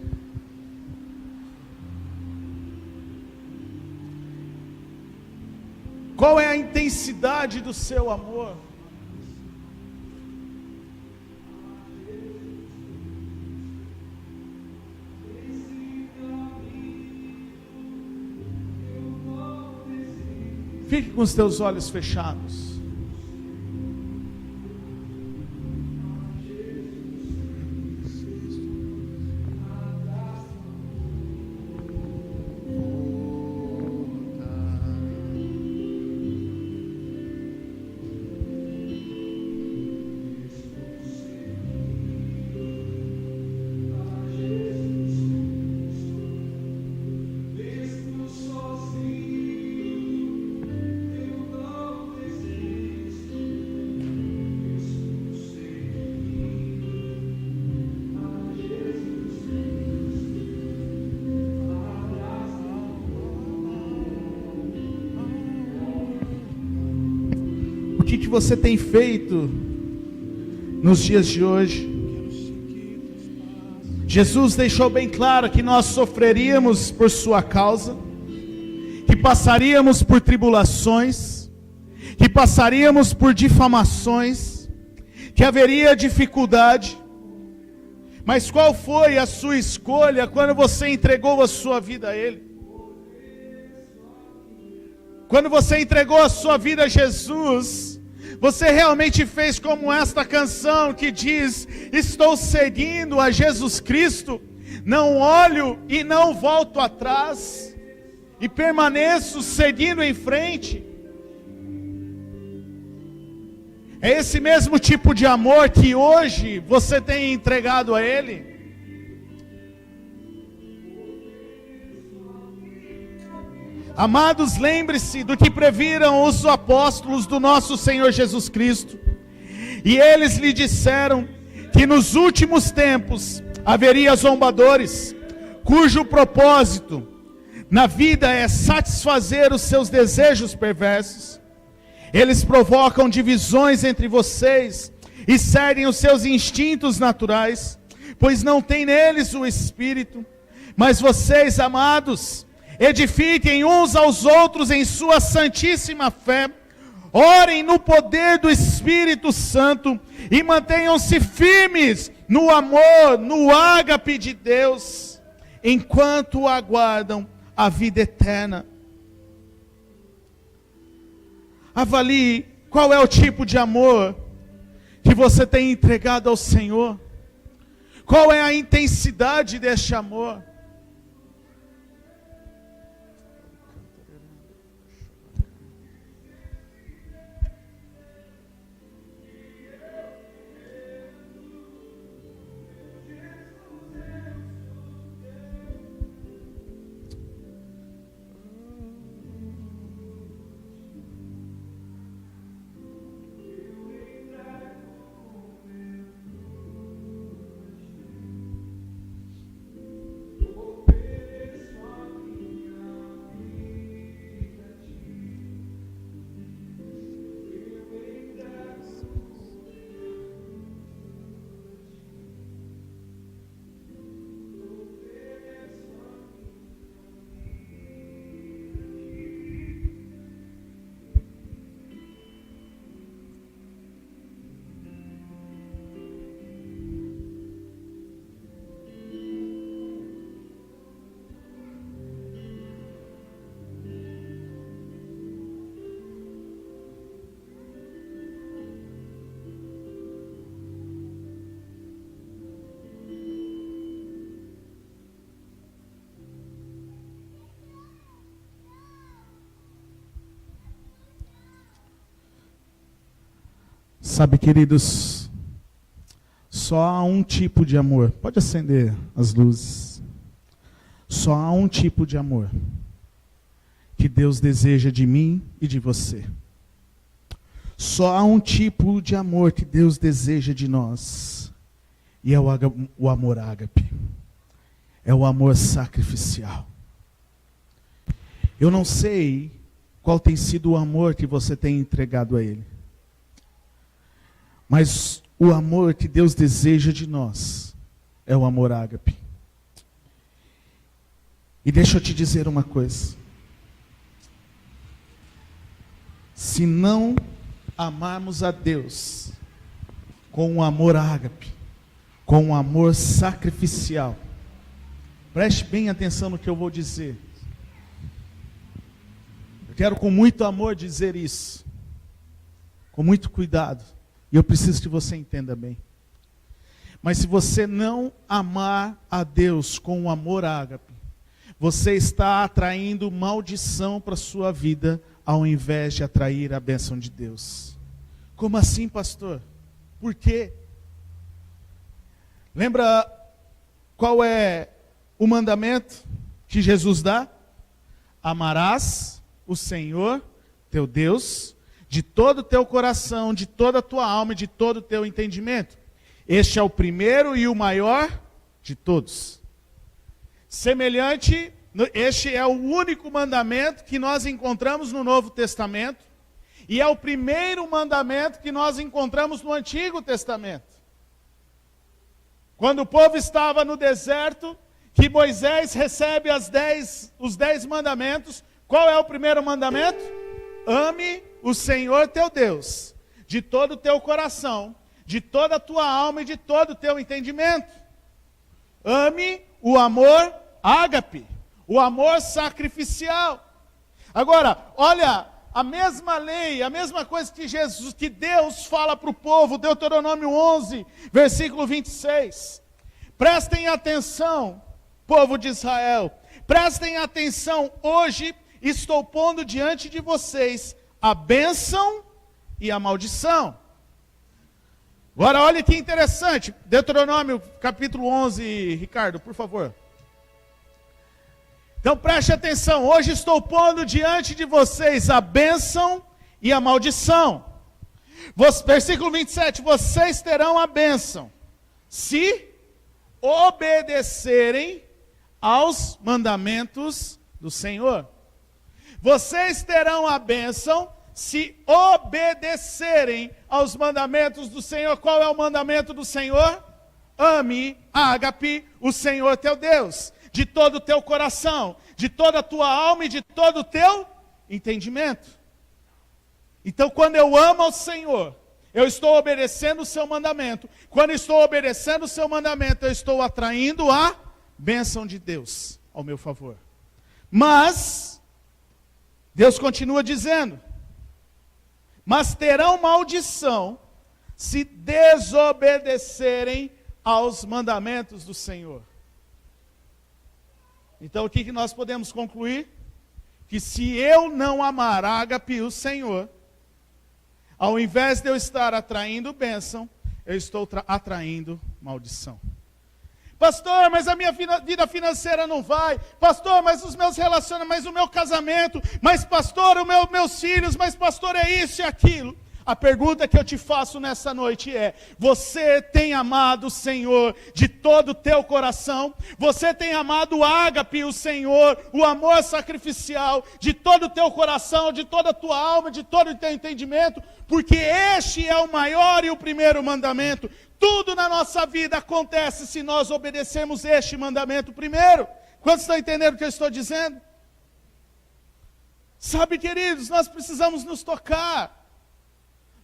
Qual é a intensidade do seu amor? Fique com os teus olhos fechados. O que você tem feito nos dias de hoje? Jesus deixou bem claro que nós sofreríamos por sua causa, que passaríamos por tribulações, que passaríamos por difamações, que haveria dificuldade. Mas qual foi a sua escolha quando você entregou a sua vida a Ele? Quando você entregou a sua vida a Jesus, você realmente fez como esta canção que diz: estou seguindo a Jesus Cristo, não olho e não volto atrás, e permaneço seguindo em frente. É esse mesmo tipo de amor que hoje você tem entregado a Ele? Amados, lembre-se do que previram os apóstolos do nosso Senhor Jesus Cristo. E eles lhe disseram que nos últimos tempos haveria zombadores, cujo propósito na vida é satisfazer os seus desejos perversos. Eles provocam divisões entre vocês e seguem os seus instintos naturais, pois não tem neles o Espírito. Mas vocês, amados, edifiquem uns aos outros em sua santíssima fé, orem no poder do Espírito Santo e mantenham-se firmes no amor, no ágape de Deus, enquanto aguardam a vida eterna. Avalie qual é o tipo de amor que você tem entregado ao Senhor. Qual é a intensidade deste amor? Sabe, queridos, só há um tipo de amor. Pode acender as luzes. Só há um tipo de amor que Deus deseja de mim e de você. Só há um tipo de amor que Deus deseja de nós. E é o amor ágape. É o amor sacrificial. Eu não sei qual tem sido o amor que você tem entregado a Ele. Mas o amor que Deus deseja de nós é o amor ágape. E deixa eu te dizer uma coisa. Se não amarmos a Deus com um amor ágape, com um amor sacrificial, preste bem atenção no que eu vou dizer. Eu quero com muito amor dizer isso, com muito cuidado, e eu preciso que você entenda bem. Mas se você não amar a Deus com um amor ágape, você está atraindo maldição para a sua vida, ao invés de atrair a bênção de Deus. Como assim, pastor? Por quê? Lembra qual é o mandamento que Jesus dá? Amarás o Senhor, teu Deus, de todo o teu coração, de toda a tua alma e de todo o teu entendimento. Este é o primeiro e o maior de todos. Semelhante, este é o único mandamento que nós encontramos no Novo Testamento, e é o primeiro mandamento que nós encontramos no Antigo Testamento. Quando o povo estava no deserto, que Moisés recebe os 10 mandamentos, qual é o primeiro mandamento? Ame o Senhor teu Deus, de todo o teu coração, de toda a tua alma e de todo o teu entendimento. Ame o amor ágape, o amor sacrificial. Agora, olha, a mesma lei, a mesma coisa que Deus fala para o povo, Deuteronômio 11, versículo 26. Prestem atenção, povo de Israel, prestem atenção, hoje estou pondo diante de vocês a bênção e a maldição. Agora olha que interessante, Deuteronômio capítulo 11, Ricardo, por favor. Então preste atenção, hoje estou pondo diante de vocês a bênção e a maldição. Versículo 27, vocês terão a bênção, se obedecerem aos mandamentos do Senhor. Vocês terão a bênção, se obedecerem aos mandamentos do Senhor. Qual é o mandamento do Senhor? Ame, ágape, o Senhor teu Deus, de todo o teu coração, de toda a tua alma e de todo o teu entendimento. Então, quando eu amo ao Senhor, eu estou obedecendo o seu mandamento. Quando estou obedecendo o seu mandamento, eu estou atraindo a bênção de Deus ao meu favor. Mas, Deus continua dizendo, mas terão maldição se desobedecerem aos mandamentos do Senhor. Então o que nós podemos concluir? Que se eu não amar ágape, o Senhor, ao invés de eu estar atraindo bênção, eu estou atraindo maldição. Pastor, mas a minha vida financeira não vai. Pastor, mas os meus relacionamentos, mas o meu casamento, mas pastor, meus filhos, mas pastor, é isso e aquilo. A pergunta que eu te faço nessa noite é: você tem amado o Senhor de todo o teu coração? Você tem amado o ágape, o Senhor, o amor sacrificial, de todo o teu coração, de toda a tua alma, de todo o teu entendimento? Porque este é o maior e o primeiro mandamento. Tudo na nossa vida acontece se nós obedecermos este mandamento primeiro. Quantos estão entendendo o que eu estou dizendo? Sabe, queridos, nós precisamos nos tocar.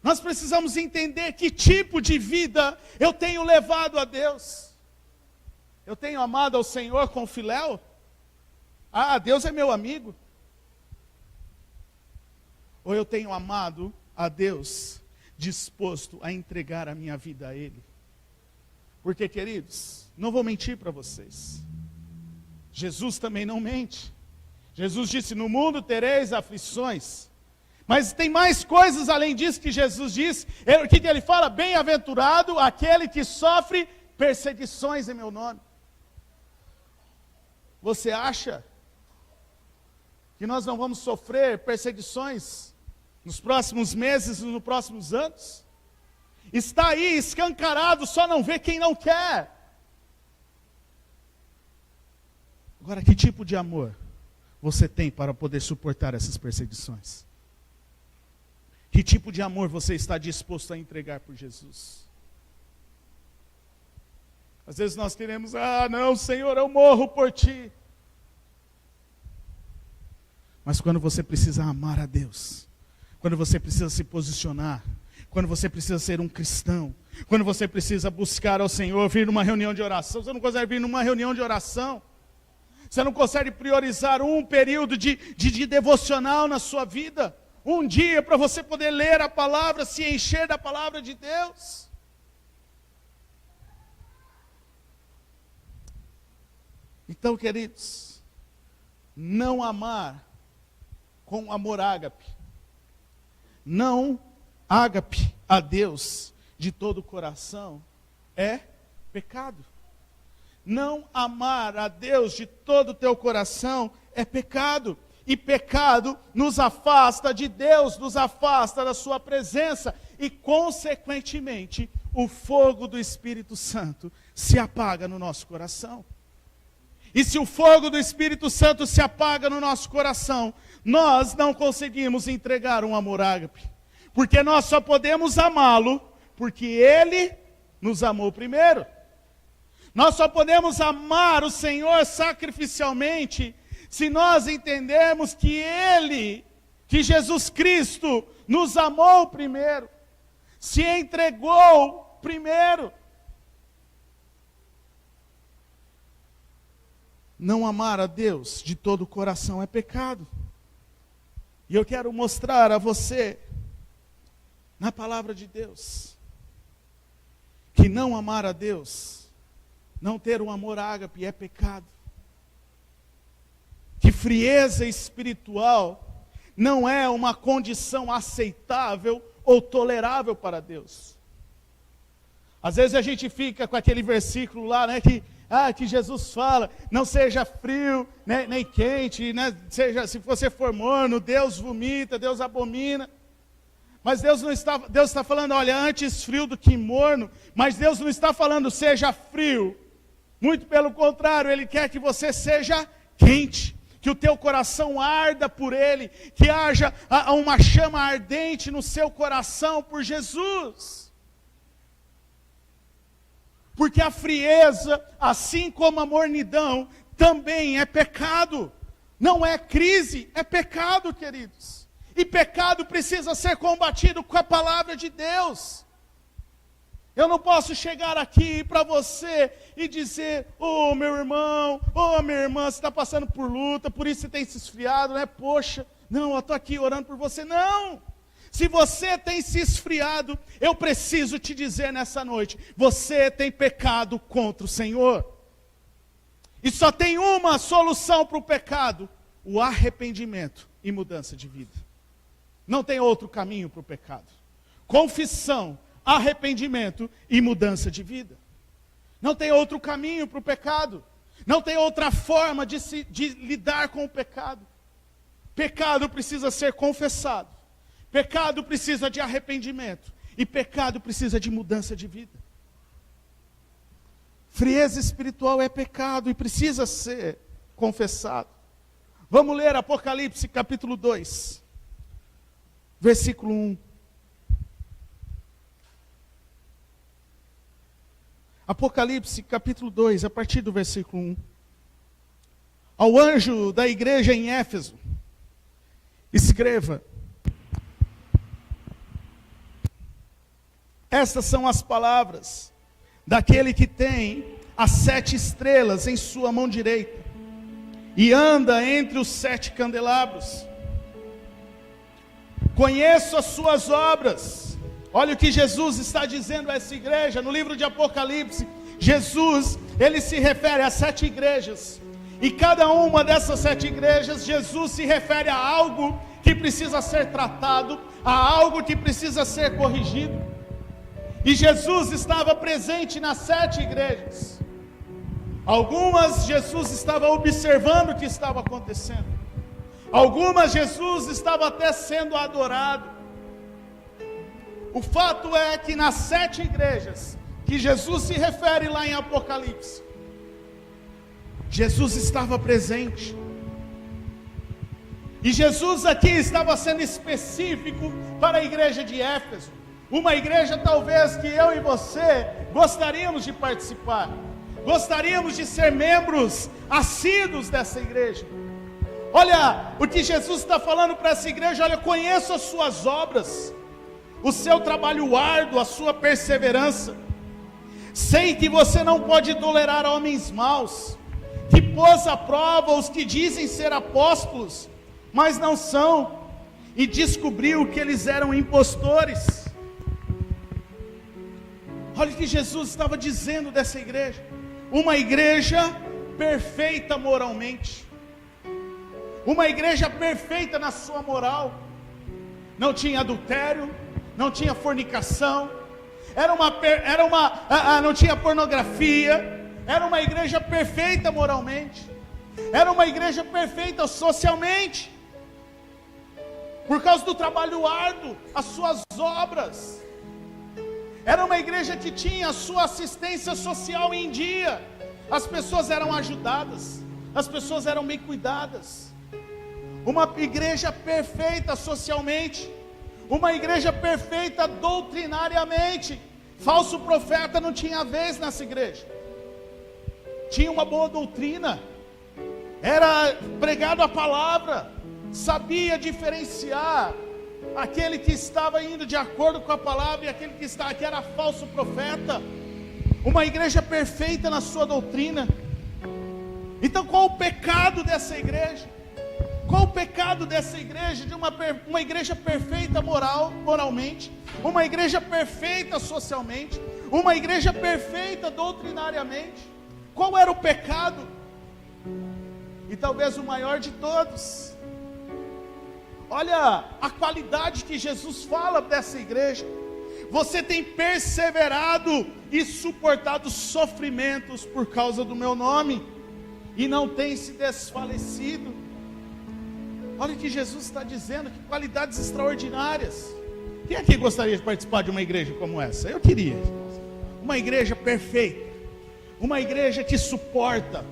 Nós precisamos entender que tipo de vida eu tenho levado a Deus. Eu tenho amado ao Senhor com filéu? Ah, Deus é meu amigo. Ou eu tenho amado a Deus, disposto a entregar a minha vida a Ele? Porque, queridos, não vou mentir para vocês. Jesus também não mente. Jesus disse, no mundo tereis aflições. Mas tem mais coisas além disso que Jesus diz. O que ele fala? Bem-aventurado aquele que sofre perseguições em meu nome. Você acha que nós não vamos sofrer perseguições nos próximos meses e nos próximos anos? Está aí escancarado, só não vê quem não quer. Agora, que tipo de amor você tem para poder suportar essas perseguições? Que tipo de amor você está disposto a entregar por Jesus? Às vezes nós queremos, não, Senhor, eu morro por Ti. Mas quando você precisa amar a Deus, quando você precisa se posicionar, quando você precisa ser um cristão, quando você precisa buscar ao Senhor, vir numa reunião de oração, você não consegue vir numa reunião de oração, você não consegue priorizar um período de devocional na sua vida, um dia para você poder ler a palavra, se encher da palavra de Deus. Então, queridos, não amar com amor ágape, não ágape a Deus de todo o coração, é pecado. Não amar a Deus de todo o teu coração é pecado. E pecado nos afasta de Deus, nos afasta da sua presença. E consequentemente, o fogo do Espírito Santo se apaga no nosso coração. E se o fogo do Espírito Santo se apaga no nosso coração, nós não conseguimos entregar um amor ágape. Porque nós só podemos amá-lo porque Ele nos amou primeiro. Nós só podemos amar o Senhor sacrificialmente se nós entendermos que Ele, que Jesus Cristo, nos amou primeiro, se entregou primeiro. Não amar a Deus de todo o coração é pecado. E eu quero mostrar a você, na palavra de Deus, que não amar a Deus, não ter um amor ágape é pecado. Que frieza espiritual não é uma condição aceitável ou tolerável para Deus. Às vezes a gente fica com aquele versículo lá, né, que Jesus fala, não seja frio, né, nem quente, né, se você for morno, Deus vomita, Deus abomina. Mas Deus está falando, olha, antes frio do que morno, mas Deus não está falando seja frio. Muito pelo contrário, Ele quer que você seja quente, que o teu coração arda por Ele, que haja uma chama ardente no seu coração por Jesus. Porque a frieza, assim como a mornidão, também é pecado. Não é crise, é pecado, queridos. E pecado precisa ser combatido com a palavra de Deus. Eu não posso chegar aqui para você e dizer, meu irmão, minha irmã, você está passando por luta, por isso você tem se esfriado, né? Poxa, não, eu estou aqui orando por você. Não! Se você tem se esfriado, eu preciso te dizer nessa noite, você tem pecado contra o Senhor. E só tem uma solução para o pecado, o arrependimento e mudança de vida. Não tem outro caminho para o pecado. Confissão, arrependimento e mudança de vida. Não tem outro caminho para o pecado. Não tem outra forma de lidar com o pecado. Pecado precisa ser confessado. Pecado precisa de arrependimento. E pecado precisa de mudança de vida. Frieza espiritual é pecado e precisa ser confessado. Vamos ler Apocalipse capítulo 2, versículo 1. Apocalipse capítulo 2, a partir do versículo 1. Ao anjo da igreja em Éfeso, escreva: estas são as palavras daquele que tem as 7 estrelas em sua mão direita e anda entre os 7 candelabros. Conheço as suas obras. Olha o que Jesus está dizendo a essa igreja, no livro de Apocalipse. Jesus, ele se refere a 7 igrejas. E cada uma dessas 7 igrejas, Jesus se refere a algo que precisa ser tratado, a algo que precisa ser corrigido. E Jesus estava presente nas 7 igrejas. Algumas, Jesus estava observando o que estava acontecendo. Algumas, Jesus estava até sendo adorado. O fato é que nas 7 igrejas que Jesus se refere lá em Apocalipse, Jesus estava presente. E Jesus aqui estava sendo específico para a igreja de Éfeso. Uma igreja talvez que eu e você gostaríamos de participar. Gostaríamos de ser membros assíduos dessa igreja. Olha, o que Jesus está falando para essa igreja: olha, conheço as suas obras, o seu trabalho árduo, a sua perseverança. Sei que você não pode tolerar homens maus, que pôs à prova os que dizem ser apóstolos, mas não são, e descobriu que eles eram impostores. Olha o que Jesus estava dizendo dessa igreja: uma igreja perfeita moralmente, uma igreja perfeita na sua moral, não tinha adultério, não tinha fornicação, não tinha pornografia, era uma igreja perfeita moralmente, era uma igreja perfeita socialmente, por causa do trabalho árduo, as suas obras. Era uma igreja que tinha a sua assistência social em dia, as pessoas eram ajudadas, as pessoas eram bem cuidadas. Uma igreja perfeita socialmente, uma igreja perfeita doutrinariamente. Falso profeta não tinha vez nessa igreja. Tinha uma boa doutrina, era pregado a palavra, sabia diferenciar aquele que estava indo de acordo com a palavra e aquele que era falso profeta. Uma igreja perfeita na sua doutrina. Então qual o pecado dessa igreja? Qual o pecado dessa igreja, de uma igreja perfeita moralmente, uma igreja perfeita socialmente, uma igreja perfeita doutrinariamente? Qual era o pecado? E talvez o maior de todos. Olha a qualidade que Jesus fala dessa igreja: você tem perseverado e suportado sofrimentos por causa do meu nome, e não tem se desfalecido. Olha o que Jesus está dizendo, que qualidades extraordinárias. Quem aqui gostaria de participar de uma igreja como essa? Eu queria. Uma igreja perfeita, uma igreja que suporta,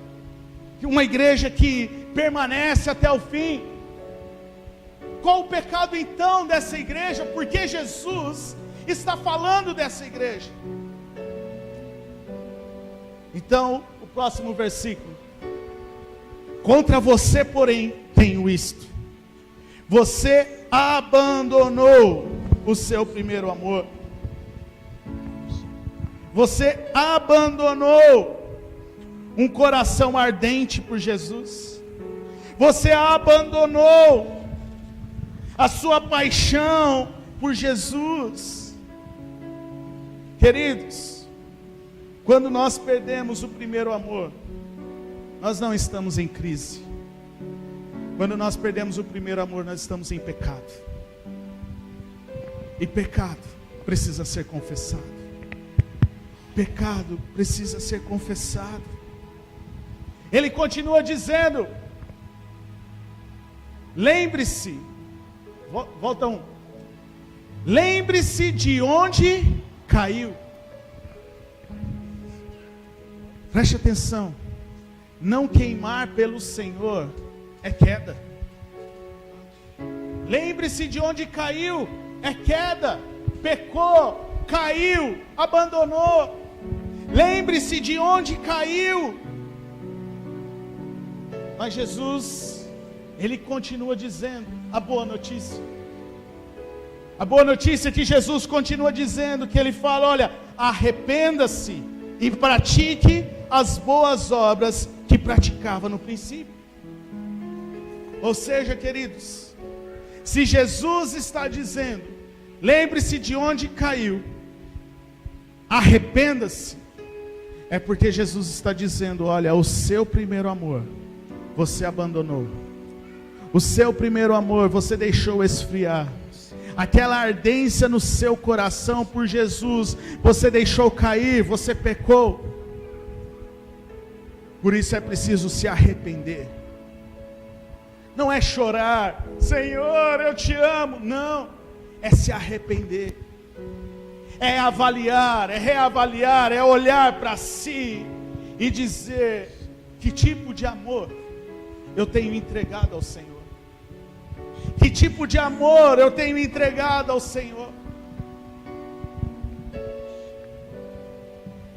uma igreja que permanece até o fim. Qual o pecado então dessa igreja? Porque Jesus está falando dessa igreja. Então, o próximo versículo: contra você, porém, tenho isto: você abandonou o seu primeiro amor. Você abandonou um coração ardente por Jesus. Você abandonou a sua paixão por Jesus. Queridos, quando nós perdemos o primeiro amor, nós não estamos em crise. Quando nós perdemos o primeiro amor, nós estamos em pecado. E pecado precisa ser confessado. Pecado precisa ser confessado. Ele continua dizendo: lembre-se, volta um. Lembre-se de onde caiu. Preste atenção. Não queimar pelo Senhor é queda. Lembre-se de onde caiu, é queda. Pecou, caiu, abandonou. Lembre-se de onde caiu. Mas Jesus, Ele continua dizendo a boa notícia. A boa notícia é que Jesus continua dizendo, que Ele fala: olha, arrependa-se e pratique as boas obras que praticava no princípio. Ou seja, queridos, se Jesus está dizendo, lembre-se de onde caiu, arrependa-se, é porque Jesus está dizendo: olha, o seu primeiro amor você abandonou. O seu primeiro amor você deixou esfriar. Aquela ardência no seu coração por Jesus, você deixou cair, você pecou. Por isso é preciso se arrepender. Não é chorar, Senhor, eu te amo. Não, é se arrepender. É avaliar, é reavaliar, é olhar para si e dizer: que tipo de amor eu tenho entregado ao Senhor? Que tipo de amor eu tenho entregado ao Senhor?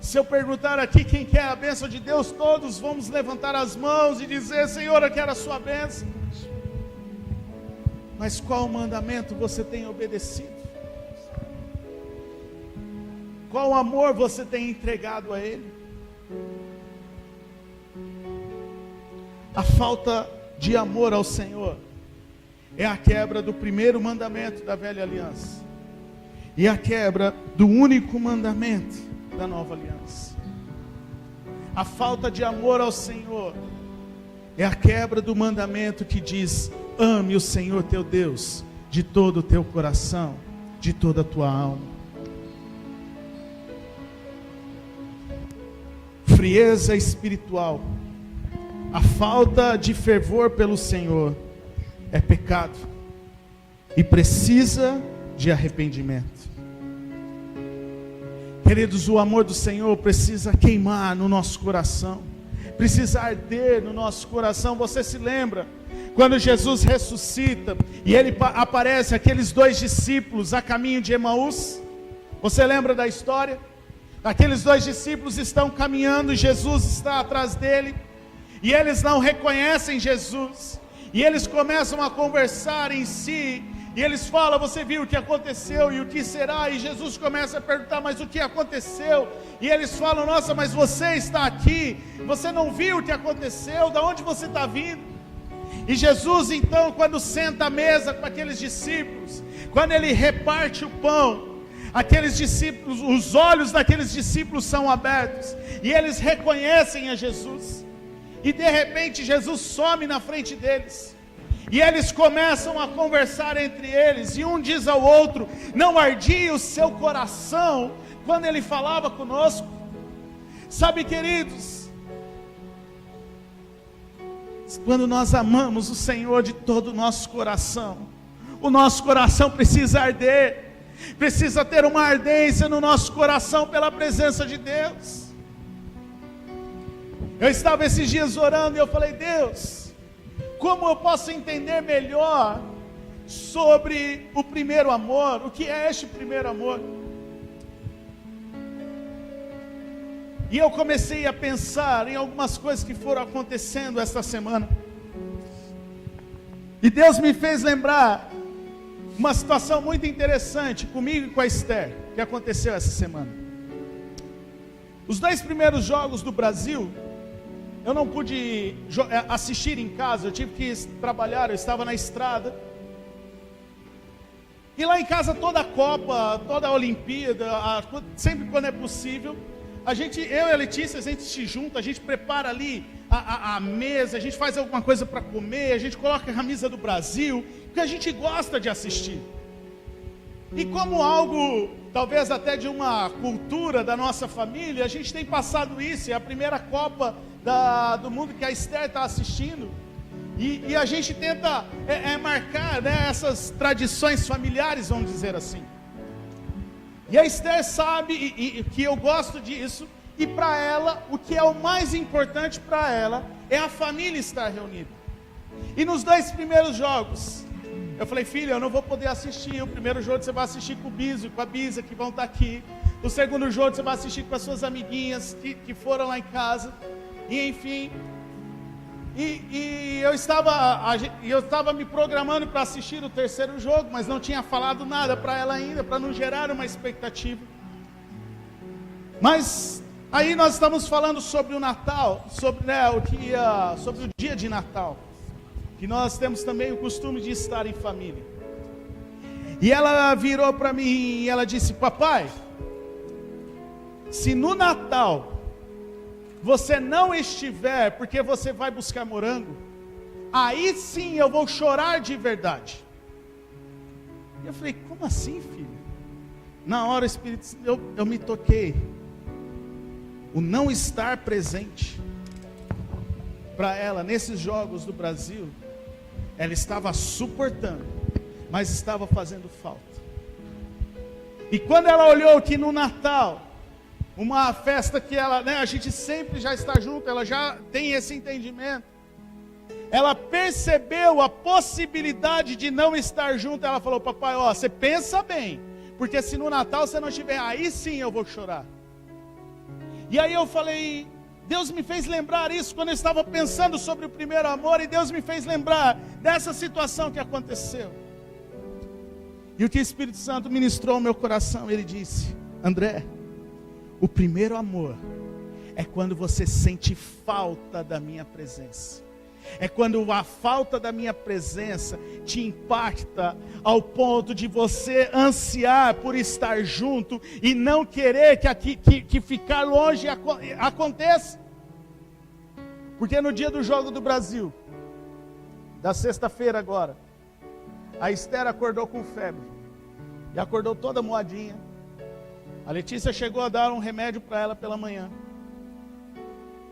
Se eu perguntar aqui quem quer a bênção de Deus, todos vamos levantar as mãos e dizer: Senhor, eu quero a sua bênção. Mas qual mandamento você tem obedecido? Qual amor você tem entregado a Ele? A falta de amor ao Senhor é a quebra do primeiro mandamento da velha aliança e a quebra do único mandamento da nova aliança. A falta de amor ao Senhor é a quebra do mandamento que diz: ame o Senhor teu Deus de todo o teu coração, de toda a tua alma. Frieza espiritual, a falta de fervor pelo Senhor é pecado e precisa de arrependimento. Queridos, o amor do Senhor precisa queimar no nosso coração, precisa arder no nosso coração. Você se lembra quando Jesus ressuscita e ele aparece aqueles 2 discípulos a caminho de Emaús? Você lembra da história? Aqueles 2 discípulos estão caminhando, Jesus está atrás dele, e eles não reconhecem Jesus, e eles começam a conversar em si, e eles falam: você viu o que aconteceu e o que será? E Jesus começa a perguntar: mas o que aconteceu? E eles falam: nossa, mas você está aqui, você não viu o que aconteceu? Da onde você está vindo? E Jesus então, quando senta à mesa com aqueles discípulos, quando ele reparte o pão, aqueles discípulos, os olhos daqueles discípulos são abertos, e eles reconhecem a Jesus, e de repente Jesus some na frente deles, e eles começam a conversar entre eles, e um diz ao outro: não ardia o seu coração quando ele falava conosco? Sabe, queridos, quando nós amamos o Senhor de todo o nosso coração, o nosso coração precisa arder, precisa ter uma ardência no nosso coração pela presença de Deus. Eu estava esses dias orando e eu falei: Deus, como eu posso entender melhor sobre o primeiro amor? O que é este primeiro amor? E eu comecei a pensar em algumas coisas que foram acontecendo esta semana, e Deus me fez lembrar uma situação muito interessante comigo e com a Esther, que aconteceu essa semana. Os 2 primeiros jogos do Brasil, eu não pude assistir em casa, eu tive que trabalhar, eu estava na estrada. E lá em casa, toda a Copa, toda a Olimpíada, sempre quando é possível, eu e a Letícia, a gente se junta, a gente prepara ali a mesa, a gente faz alguma coisa para comer, a gente coloca a camisa do Brasil, porque a gente gosta de assistir. E como algo, talvez até de uma cultura da nossa família, a gente tem passado isso. É a primeira Copa do mundo que a Esther está assistindo, e a gente tenta marcar, né, essas tradições familiares, vamos dizer assim. E a Esther sabe que eu gosto disso, e para ela, o que é o mais importante para ela é a família estar reunida. E nos 2 primeiros jogos, eu falei: filha, eu não vou poder assistir. O primeiro jogo você vai assistir com o Biso e com a Bisa, que vão estar aqui. O segundo jogo você vai assistir com as suas amiguinhas que foram lá em casa. E enfim, eu estava me programando para assistir o terceiro jogo, mas não tinha falado nada para ela ainda, para não gerar uma expectativa. Mas aí nós estamos falando sobre o Natal, sobre o dia de Natal, que nós temos também o costume de estar em família. E ela virou para mim e ela disse: papai, se no Natal você não estiver porque você vai buscar morango, aí sim eu vou chorar de verdade. E eu falei: como assim, filho? Na hora o Espírito, eu me toquei. O não estar presente para ela nesses jogos do Brasil, ela estava suportando, mas estava fazendo falta. E quando ela olhou que no Natal, uma festa que ela, a gente sempre já está junto, ela já tem esse entendimento. ela percebeu a possibilidade de não estar junto. Ela falou: papai, ó, você pensa bem, porque se no Natal você não estiver, aí sim eu vou chorar. E aí eu falei, Deus me fez lembrar isso quando eu estava pensando sobre o primeiro amor, e Deus me fez lembrar dessa situação que aconteceu. E o que o Espírito Santo ministrou ao meu coração, ele disse: André, o primeiro amor é quando você sente falta da minha presença. É quando a falta da minha presença te impacta ao ponto de você ansiar por estar junto e não querer que ficar longe aconteça. Porque no dia do jogo do Brasil, da sexta-feira agora, a Esther acordou com febre e acordou toda moadinha. A Letícia chegou a dar um remédio para ela pela manhã.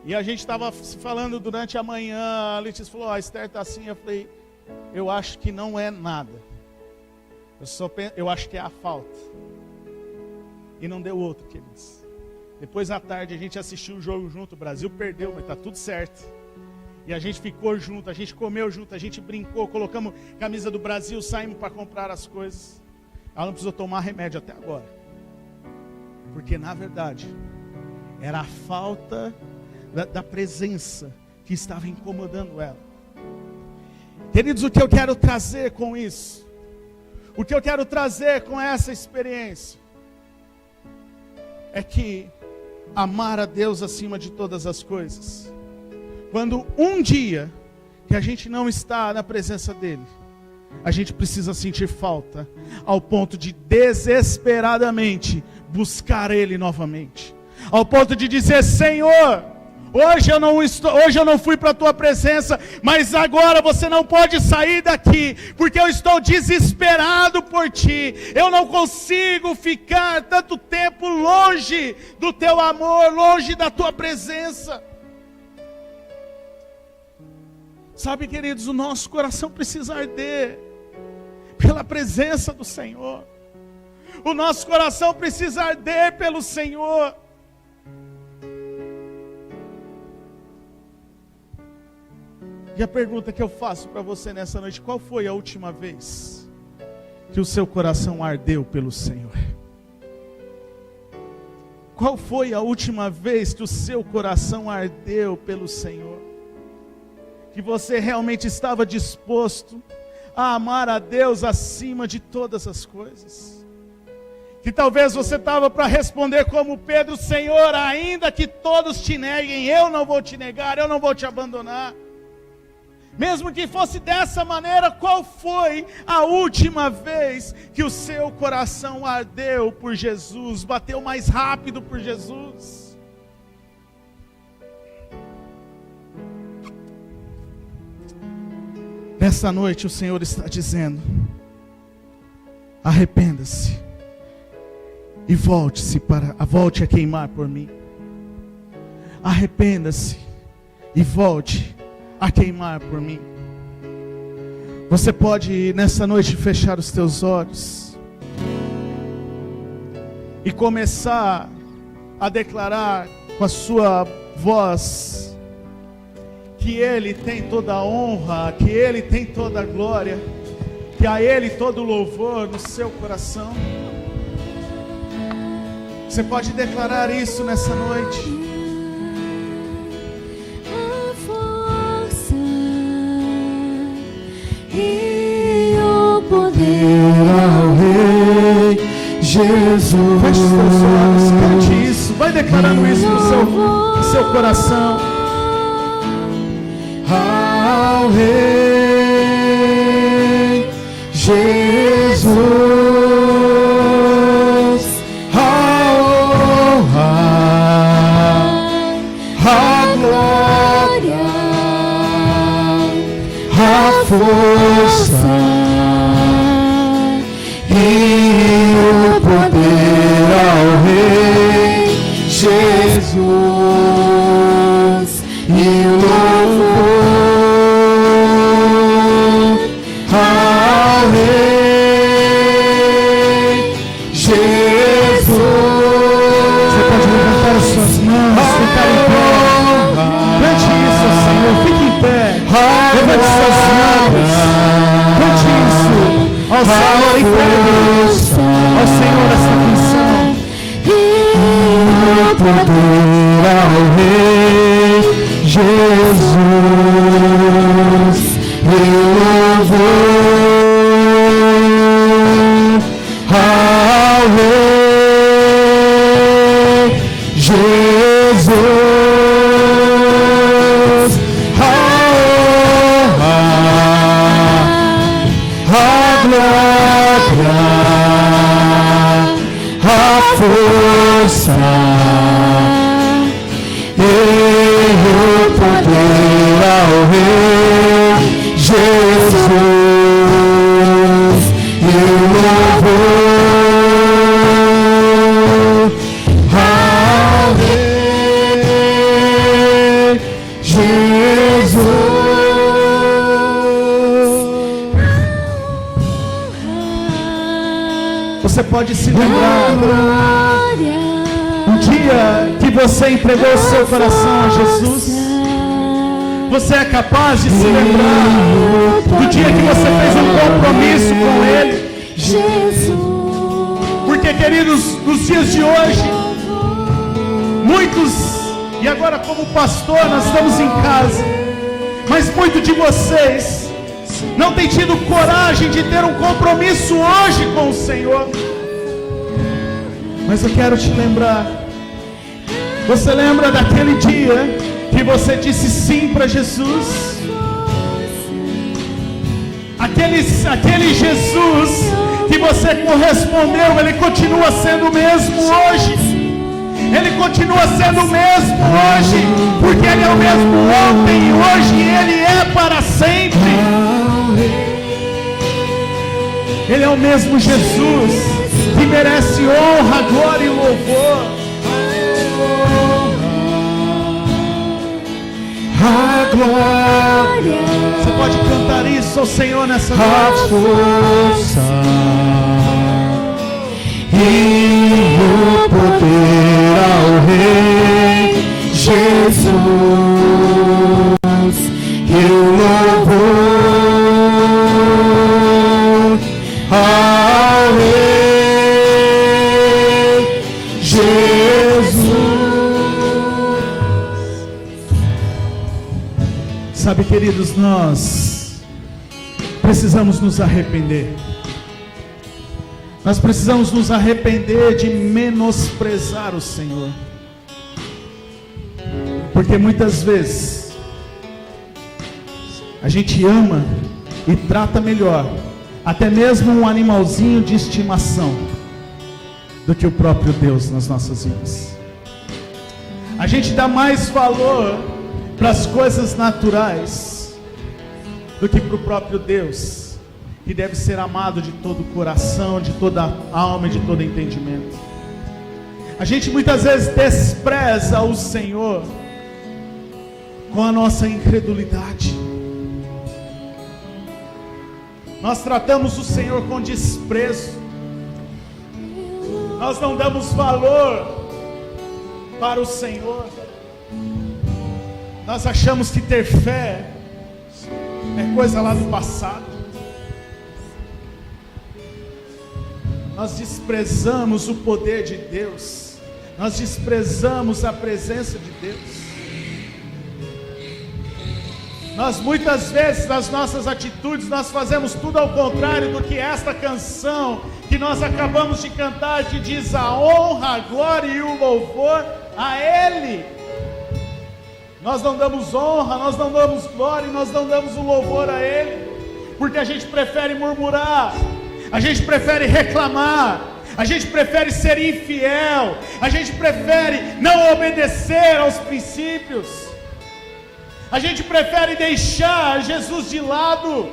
E a gente estava falando durante a manhã, a Letícia falou: a Esther está assim. Eu falei: eu acho que não é nada. Eu acho que é a falta. E não deu outro, queridos. Depois à tarde a gente assistiu o jogo junto. O Brasil perdeu, mas está tudo certo. E a gente ficou junto, a gente comeu junto, a gente brincou, colocamos camisa do Brasil, saímos para comprar as coisas. Ela não precisou tomar remédio até agora. Porque na verdade era a falta da presença que estava incomodando ela. Queridos, o que eu quero trazer com isso, o que eu quero trazer com essa experiência, é que amar a Deus acima de todas as coisas, quando um dia que a gente não está na presença dEle, a gente precisa sentir falta, ao ponto de desesperadamente buscar Ele novamente, ao ponto de dizer: Senhor, hoje eu não fui para a tua presença, mas agora você não pode sair daqui, porque eu estou desesperado por ti. Eu não consigo ficar tanto tempo longe do teu amor, longe da tua presença. Sabe, queridos, o nosso coração precisa arder pela presença do Senhor. O nosso coração precisa arder pelo Senhor. E a pergunta que eu faço para você nessa noite: qual foi a última vez que o seu coração ardeu pelo Senhor? Qual foi a última vez que o seu coração ardeu pelo Senhor? Que você realmente estava disposto a amar a Deus acima de todas as coisas? Que talvez você estava para responder como Pedro: Senhor, ainda que todos te neguem, eu não vou te negar, eu não vou te abandonar. Mesmo que fosse dessa maneira, qual foi a última vez que o seu coração ardeu por Jesus, bateu mais rápido por Jesus? Nessa noite o Senhor está dizendo: arrependa-se e volte a queimar por mim. Arrependa-se e volte a queimar por mim. Você pode nessa noite fechar os teus olhos e começar a declarar com a sua voz que Ele tem toda a honra, que Ele tem toda a glória, que a Ele todo o louvor no seu coração. Você pode declarar isso nessa noite. E o poder ao Rei Jesus. Feche os teus olhos, cante isso, vai declarando isso no seu coração. Ao Rei Jesus, a honra, a glória, a força e o poder ao Rei Jesus e o louvor ao Rei Jesus. Você pode levantar as suas mãos, ficar em pé. Cante isso, Senhor, fique em pé. Levante suas mãos. Cante isso ao Senhor, entregue ao Senhor essa canção. O poder ao Rei Jesus, e louvor ao Rei Jesus, a honra, a glória, a força e o poder ao Rei Jesus, e o louvor ao Rei Jesus. Você pode se lembrar um dia que você entregou o seu coração a Jesus? Você é capaz de se lembrar do dia que você fez um compromisso com Ele? Porque, queridos, nos dias de hoje, muitos, e agora como pastor nós estamos em casa, mas muitos de vocês não têm tido coragem de ter um compromisso hoje com o Senhor. Mas eu quero te lembrar. Você lembra daquele dia que você disse sim para Jesus? Aquele Jesus que você correspondeu, Ele continua sendo o mesmo hoje. Ele continua sendo o mesmo hoje, porque Ele é o mesmo ontem e hoje, e Ele é para sempre. Ele é o mesmo Jesus que merece honra, glória e louvor. A glória, Você pode cantar isso ao Senhor nessa a noite. força e o poder ao Rei Jesus, e o louvor ao Rei Jesus. Sabe, queridos, nós precisamos nos arrepender. Nós precisamos nos arrepender de menosprezar o Senhor. Porque muitas vezes a gente ama e trata melhor até mesmo um animalzinho de estimação do que o próprio Deus nas nossas vidas. A gente dá mais valor para as coisas naturais do que para o próprio Deus, que deve ser amado de todo o coração, de toda a alma e de todo entendimento. A gente muitas vezes despreza o Senhor com a nossa incredulidade. Nós tratamos o Senhor com desprezo. Nós não damos valor para o Senhor. Nós achamos que ter fé é coisa lá do passado. Nós desprezamos o poder de Deus. Nós desprezamos a presença de Deus. Nós muitas vezes nas nossas atitudes nós fazemos tudo ao contrário do que esta canção que nós acabamos de cantar, que diz a honra, a glória e o louvor a Ele. Nós não damos honra, nós não damos glória, nós não damos o louvor a Ele, porque a gente prefere murmurar, a gente prefere reclamar, a gente prefere ser infiel, a gente prefere não obedecer aos princípios, a gente prefere deixar Jesus de lado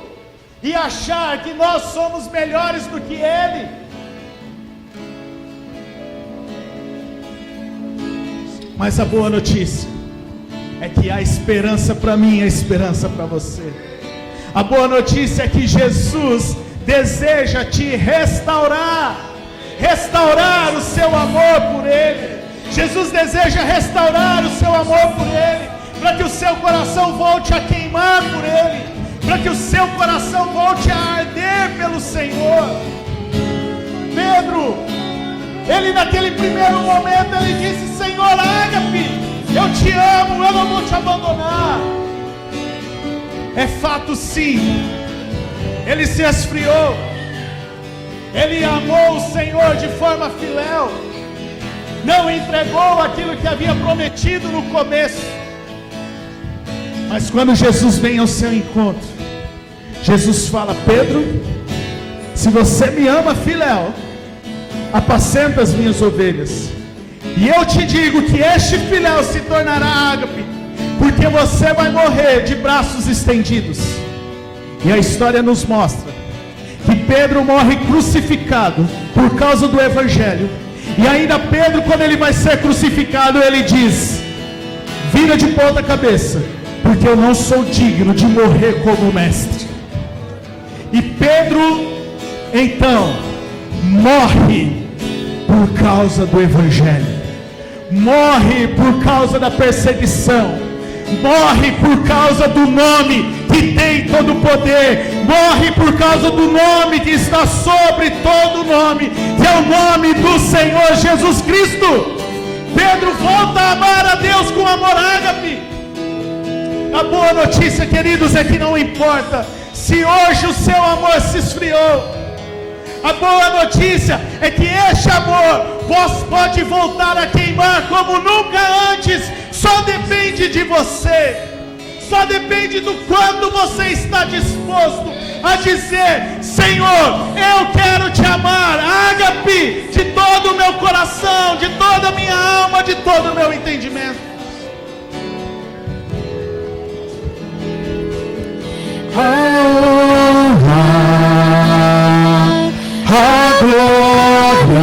e achar que nós somos melhores do que Ele. Mas a boa notícia é que há esperança para mim, há esperança para você. A boa notícia é que Jesus deseja te restaurar o seu amor por Ele. Jesus deseja restaurar o seu amor por Ele, para que o seu coração volte a queimar por Ele, para que o seu coração volte a arder pelo Senhor. Pedro, ele naquele primeiro momento, ele disse: Senhor, Ágape, eu te amo, eu não vou te abandonar. É fato sim, ele se esfriou, ele amou o Senhor de forma filéu, não entregou aquilo que havia prometido no começo. Mas quando Jesus vem ao seu encontro, Jesus fala: Pedro, se você me ama filéu, apacenta as minhas ovelhas. E eu te digo que este filéu se tornará ágape, porque você vai morrer de braços estendidos. E a história nos mostra que Pedro morre crucificado por causa do Evangelho. E ainda Pedro, quando ele vai ser crucificado, ele diz: vira de ponta cabeça, porque eu não sou digno de morrer como mestre. E Pedro então morre por causa do Evangelho, morre por causa da perseguição, morre por causa do nome que tem todo o poder, morre por causa do nome que está sobre todo nome, que é o nome do Senhor Jesus Cristo. Pedro volta a amar a Deus com amor ágape. A boa notícia, queridos, é que não importa se hoje o seu amor se esfriou. A boa notícia é que este amor pode voltar a queimar como nunca antes. Só depende de você. Só depende do quanto você está disposto a dizer: Senhor, eu quero te amar, ágape, de todo o meu coração, de toda a minha alma, de todo o meu entendimento. A glória,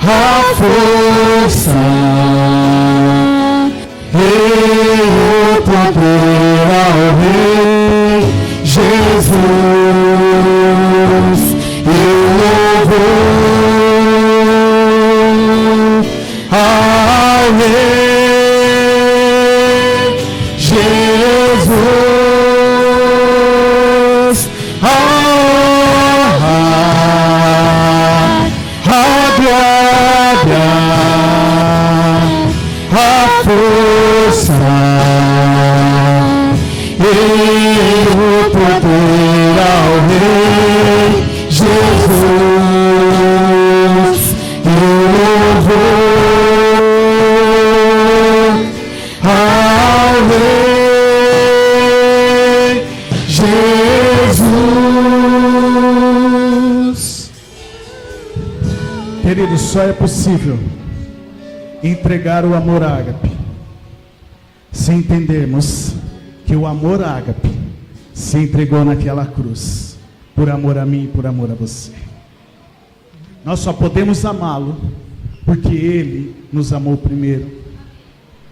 a força e o poder ao Rei Jesus, e o louvor ao Rei Jesus. Força e o poder ao Rei Jesus, e o louvor ao Rei Jesus. Querido, só é possível entregar o amor ágape se entendermos que o amor ágape se entregou naquela cruz, por amor a mim e por amor a você. Nós só podemos amá-lo porque ele nos amou primeiro.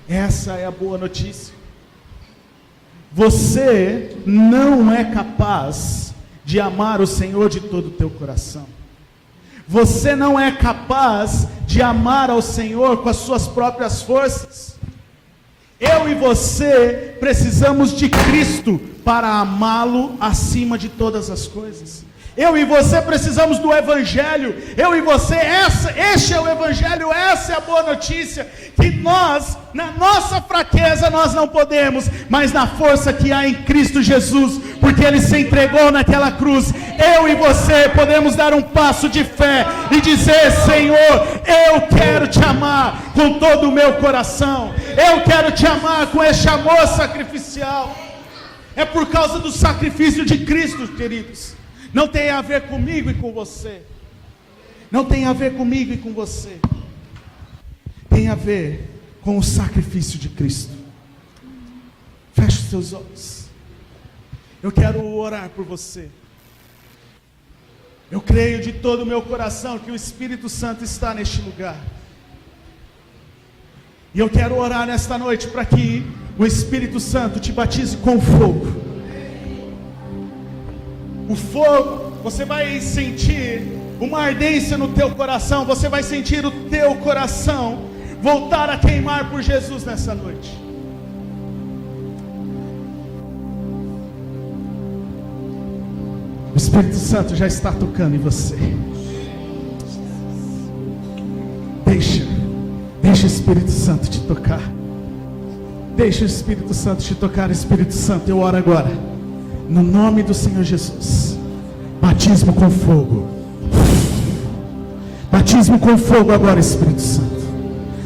Essa é a boa notícia. Você não é capaz de amar o Senhor de todo o teu coração. Você não é capaz de amar ao Senhor com as suas próprias forças. Eu e você precisamos de Cristo para amá-lo acima de todas as coisas. Eu e você precisamos do Evangelho. Eu e você, este é o Evangelho, essa é a boa notícia. Que nós, na nossa fraqueza, nós não podemos, mas na força que há em Cristo Jesus, porque Ele se entregou naquela cruz, eu e você podemos dar um passo de fé e dizer: Senhor, eu quero te amar com todo o meu coração. Eu quero te amar com este amor sacrificial. É por causa do sacrifício de Cristo, queridos. Não tem a ver comigo e com você. Não tem a ver comigo e com você. Tem a ver com o sacrifício de Cristo. Feche os seus olhos. Eu quero orar por você. Eu creio de todo o meu coração que o Espírito Santo está neste lugar. E eu quero orar nesta noite para que o Espírito Santo te batize com fogo. O fogo, você vai sentir uma ardência no teu coração. Você vai sentir o teu coração voltar a queimar por Jesus nessa noite. O Espírito Santo já está tocando em você. Deixa o Espírito Santo te tocar. Deixa o Espírito Santo te tocar. Espírito Santo, eu oro agora, no nome do Senhor Jesus. Batismo com fogo. Batismo com fogo agora, Espírito Santo.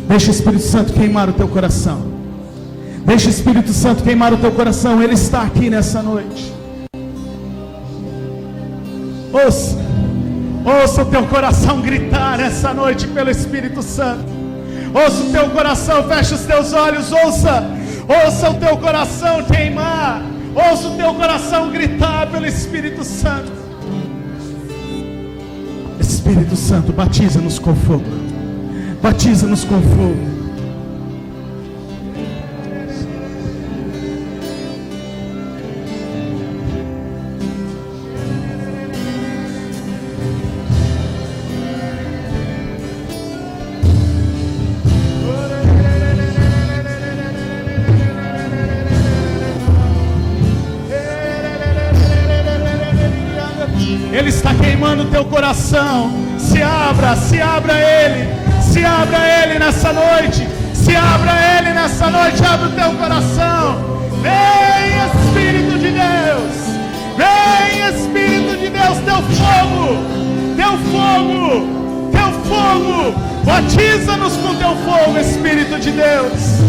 Deixa o Espírito Santo queimar o teu coração. Deixa o Espírito Santo queimar o teu coração. Ele está aqui nessa noite. Ouça o teu coração gritar nessa noite pelo Espírito Santo. Ouça o teu coração, fecha os teus olhos. Ouça o teu coração queimar. Ouça o teu coração gritar pelo Espírito Santo. Espírito Santo, batiza-nos com fogo. Batiza-nos com fogo. Ele está queimando o teu coração. Se abra a Ele. Se abra a Ele nessa noite. Se abra a Ele nessa noite. Abre o teu coração. Vem, Espírito de Deus. Vem, Espírito de Deus. Teu fogo. Teu fogo. Teu fogo. Batiza-nos com teu fogo, Espírito de Deus.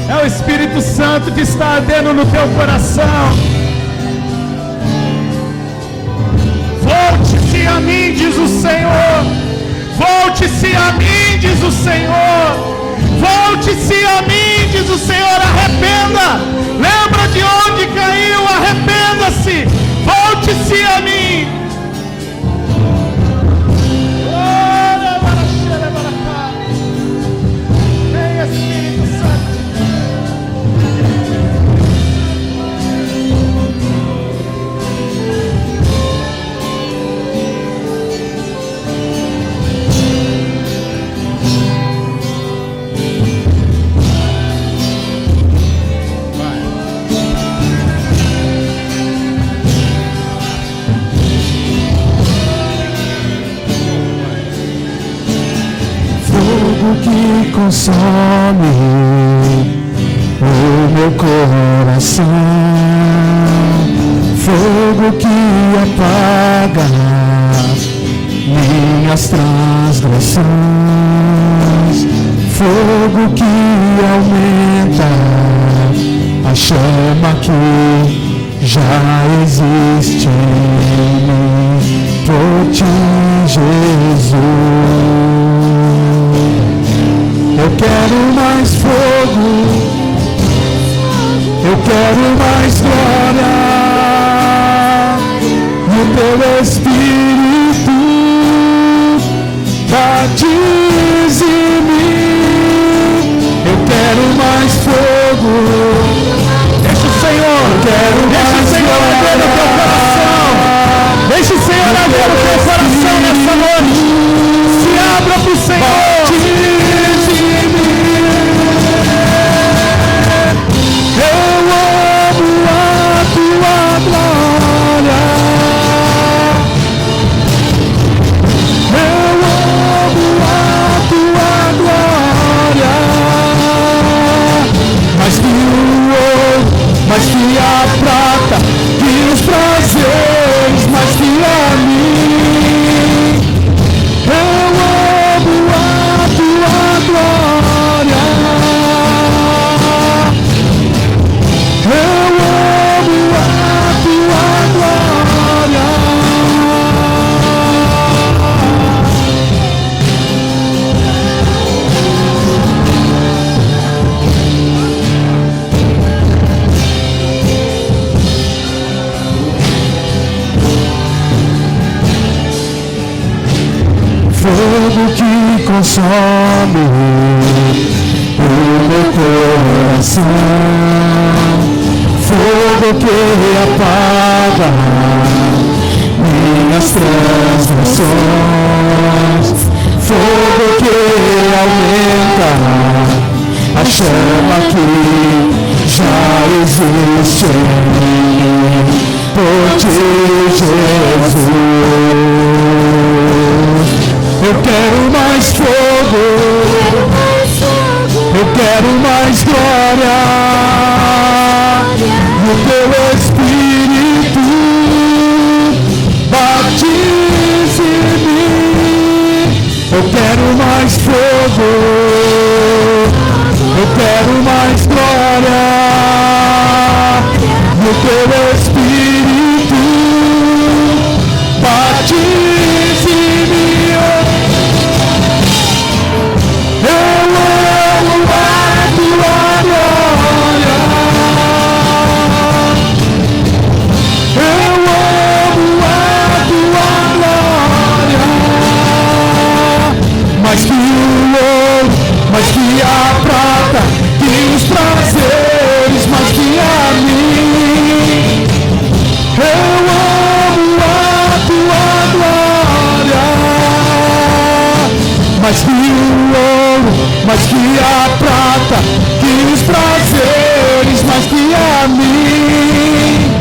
É o Espírito Santo que está ardendo no teu coração. Volte-se a mim, diz o Senhor. Volte-se a mim, diz o Senhor. Volte-se a mim, diz o Senhor. Arrependa. Lembra de onde caiu. Arrependa-se. Volte-se a mim. Espírito Santo, que consome o meu coração, fogo que apaga minhas transgressões, fogo que aumenta a chama que já existe em mim, por ti, Jesus. Eu quero mais fogo, eu quero mais glória, e o teu Espírito batize em mim. Eu quero mais fogo, deixa o Senhor, deixa o Senhor arder no teu coração, deixa o Senhor arder no teu coração nessa noite. Se abra para o Senhor. Mais que a prata, que os prazeres, mais que a mim. Eu amo a tua glória. Eu amo a tua glória. Fogo que consome o meu coração, fogo que apaga minhas transgressões, fogo que aumenta a chama que já existe em mim, por ti, Jesus. Eu quero mais fogo, eu quero mais glória, o teu Espírito batize em mim. Eu quero mais fogo, eu quero mais glória, o teu Espírito batize em mim. Eu amo a tua glória, eu amo a tua glória, mais que o ouro, mais que a prata, que os prazeres, mais que a mim. Eu amo a tua glória, mais que o ouro, mais que a prata, que os prazeres, mais que a mim.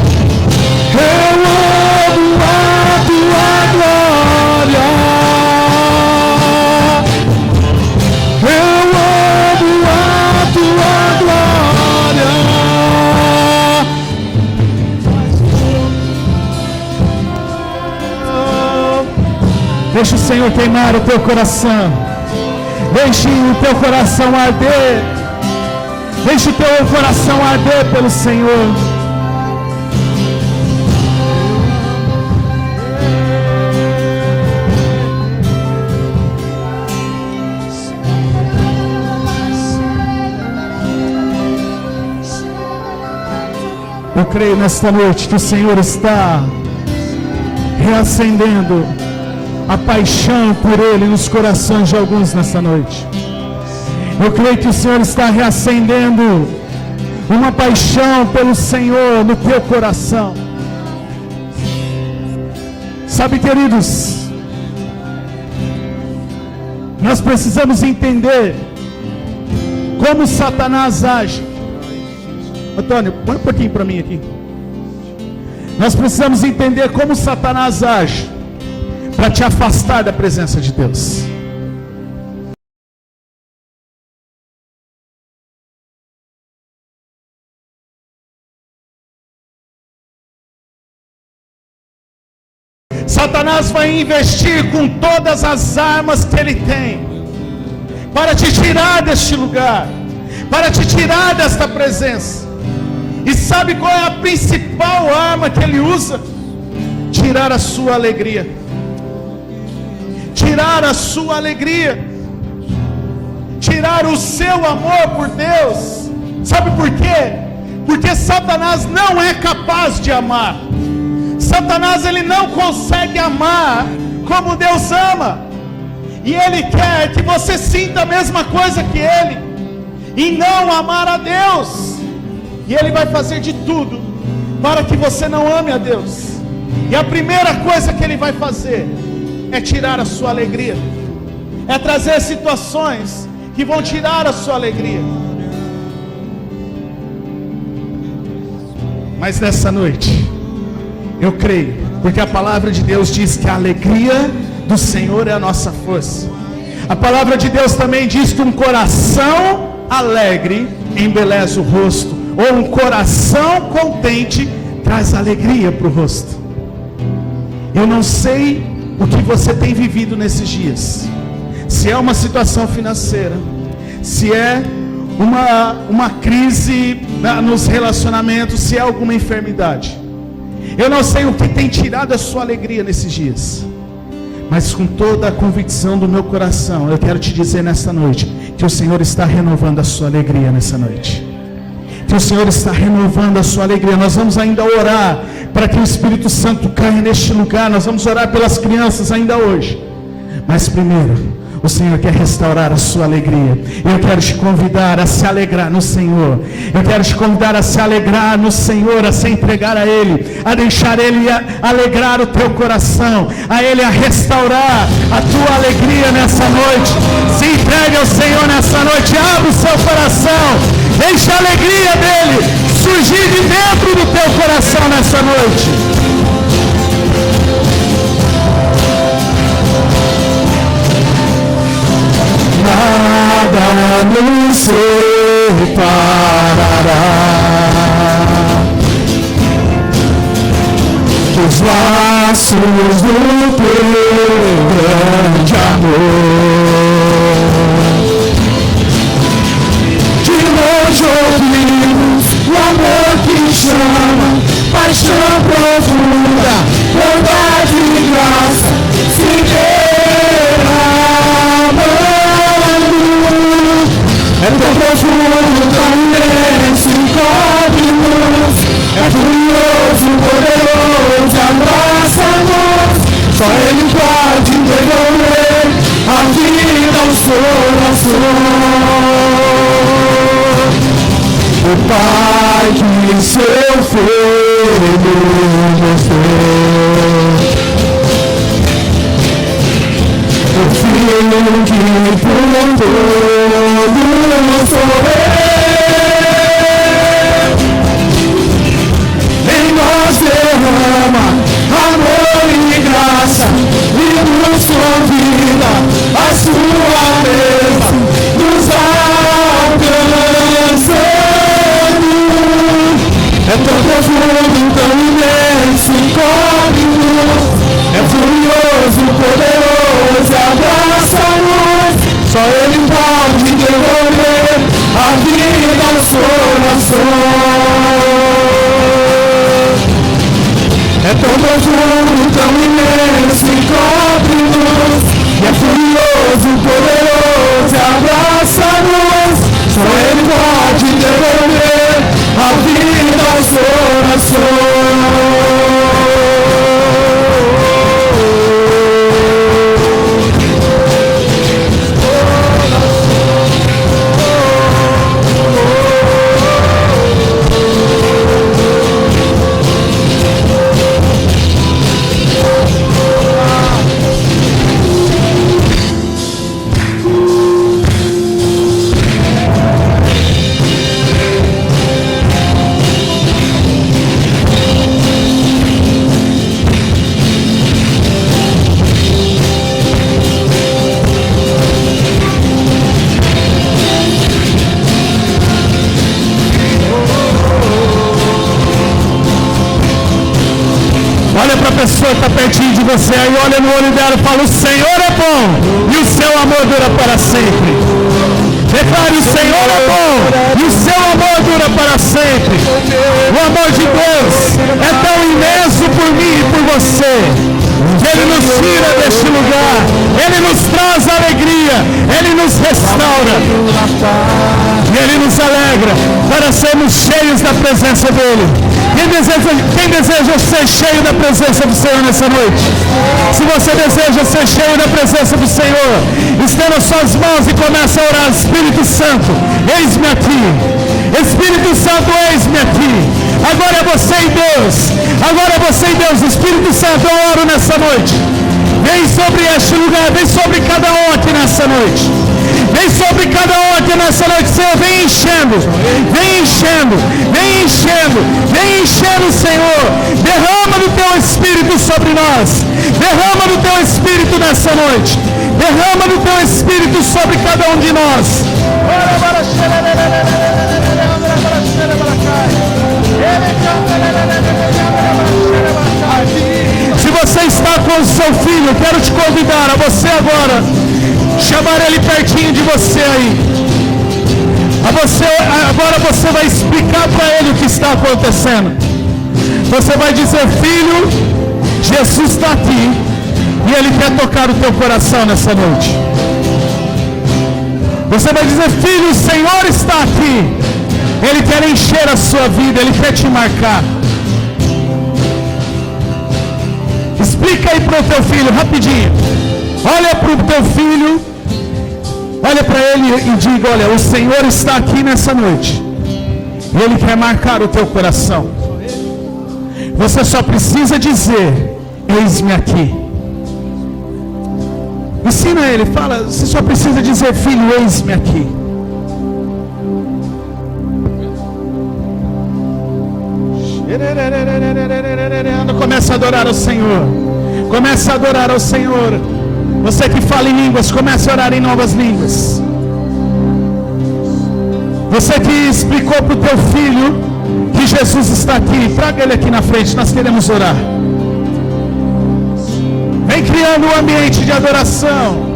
Eu amo a tua glória, eu amo a tua glória. Deixa o Senhor queimar o teu coração. Deixe o teu coração arder. Deixe o teu coração arder pelo Senhor. Eu creio nesta noite que o Senhor está reacendendo a paixão por Ele nos corações de alguns nessa noite. Eu creio que o Senhor está reacendendo uma paixão pelo Senhor no teu coração. Sabe, queridos, nós precisamos entender como Satanás age. Antônio, põe um pouquinho para mim aqui. Nós precisamos entender como Satanás age para te afastar da presença de Deus. Satanás vai investir com todas as armas que ele tem para te tirar deste lugar, para te tirar desta presença. E sabe qual é a principal arma que ele usa? Tirar a sua alegria. Tirar a sua alegria. Tirar o seu amor por Deus. Sabe por quê? Porque Satanás não é capaz de amar. Satanás, ele não consegue amar como Deus ama. E ele quer que você sinta a mesma coisa que ele, e não amar a Deus. E ele vai fazer de tudo para que você não ame a Deus. E a primeira coisa que ele vai fazer é tirar a sua alegria, é trazer situações que vão tirar a sua alegria. Mas nessa noite, eu creio, porque a palavra de Deus diz que a alegria do Senhor é a nossa força. A palavra de Deus também diz que um coração alegre embeleza o rosto, ou um coração contente traz alegria para o rosto. Eu não sei o que você tem vivido nesses dias, se é uma situação financeira, se é uma crise nos relacionamentos, se é alguma enfermidade. Eu não sei o que tem tirado a sua alegria nesses dias, mas com toda a convicção do meu coração, eu quero te dizer nesta noite, que o Senhor está renovando a sua alegria nessa noite. Que o Senhor está renovando a sua alegria. Nós vamos ainda orar para que o Espírito Santo caia neste lugar. Nós vamos orar pelas crianças ainda hoje. Mas primeiro, O Senhor quer restaurar a sua alegria. Eu quero te convidar a se alegrar no Senhor. Eu quero te convidar a se alegrar no Senhor, a se entregar a Ele, a deixar Ele alegrar o teu coração, a Ele a restaurar a tua alegria nessa noite. Se entregue ao Senhor nessa noite, abre o seu coração, deixa a alegria dEle surgir de dentro do teu coração nessa noite. Nada nos separará dos laços do teu grande amor. De longe ouvimos o amor que chama, paixão profunda, bondade e graça se é tão profundo, tão imenso, encobre-nos. É furioso, poderoso, abraça-nos. Só Ele pode devolver a vida ao coração. O Pai que seu Filho nos deu, o Filho que por todo sofreu, em nós derrama amor e graça e nos convida a sua mesa, nos alcançando. É tão profundo, tão imenso, encobre-nos. É furioso, poderoso, abraça-nos. Só Ele pode devolver a vida aos corações. É tão profundo, tão imenso, encobre-nos. E é furioso, poderoso, abraça-nos. Só Ele pode devolver a vida aos corações. Olha para a pessoa que está pertinho de você aí, olha no olho dela e fala: o Senhor é bom e o seu amor dura para sempre. Declare: o Senhor é bom e o seu amor dura para sempre. O amor de Deus é tão imenso por mim e por você, que Ele nos tira deste lugar, Ele nos traz alegria, Ele nos restaura e Ele nos alegra para sermos cheios da presença dEle. Quem deseja ser cheio da presença do Senhor nessa noite? Se você deseja ser cheio da presença do Senhor, estenda suas mãos e comece a orar: Espírito Santo, eis-me aqui. Espírito Santo, eis-me aqui. Agora é você e Deus. Agora é você e Deus. Espírito Santo, eu oro nessa noite. Vem sobre este lugar, vem sobre cada um aqui nessa noite. Vem sobre cada um aqui nessa noite, Senhor. Vem enchendo, vem enchendo, vem enchendo, vem enchendo, Senhor. Derrama do teu Espírito sobre nós. Derrama do teu Espírito nessa noite. Derrama do teu Espírito sobre cada um de nós. Se você está com o seu filho, quero te convidar a você agora chamar ele pertinho de você aí. Agora você vai explicar para ele o que está acontecendo. Você vai dizer: filho, Jesus está aqui e Ele quer tocar o teu coração nessa noite. Você vai dizer: filho, o Senhor está aqui, Ele quer encher a sua vida, Ele quer te marcar. Explica aí para o teu filho rapidinho. Olha para o teu filho Olha para ele e diga: olha, o Senhor está aqui nessa noite. E Ele quer marcar o teu coração. Você só precisa dizer: eis-me aqui. Ensina ele, fala, você só precisa dizer: filho, eis-me aqui. Começa a adorar ao Senhor. Começa a adorar ao Senhor. Você que fala em línguas, comece a orar em novas línguas. Você que explicou para o teu filho que Jesus está aqui, traga ele aqui na frente, nós queremos orar. Vem criando um ambiente de adoração.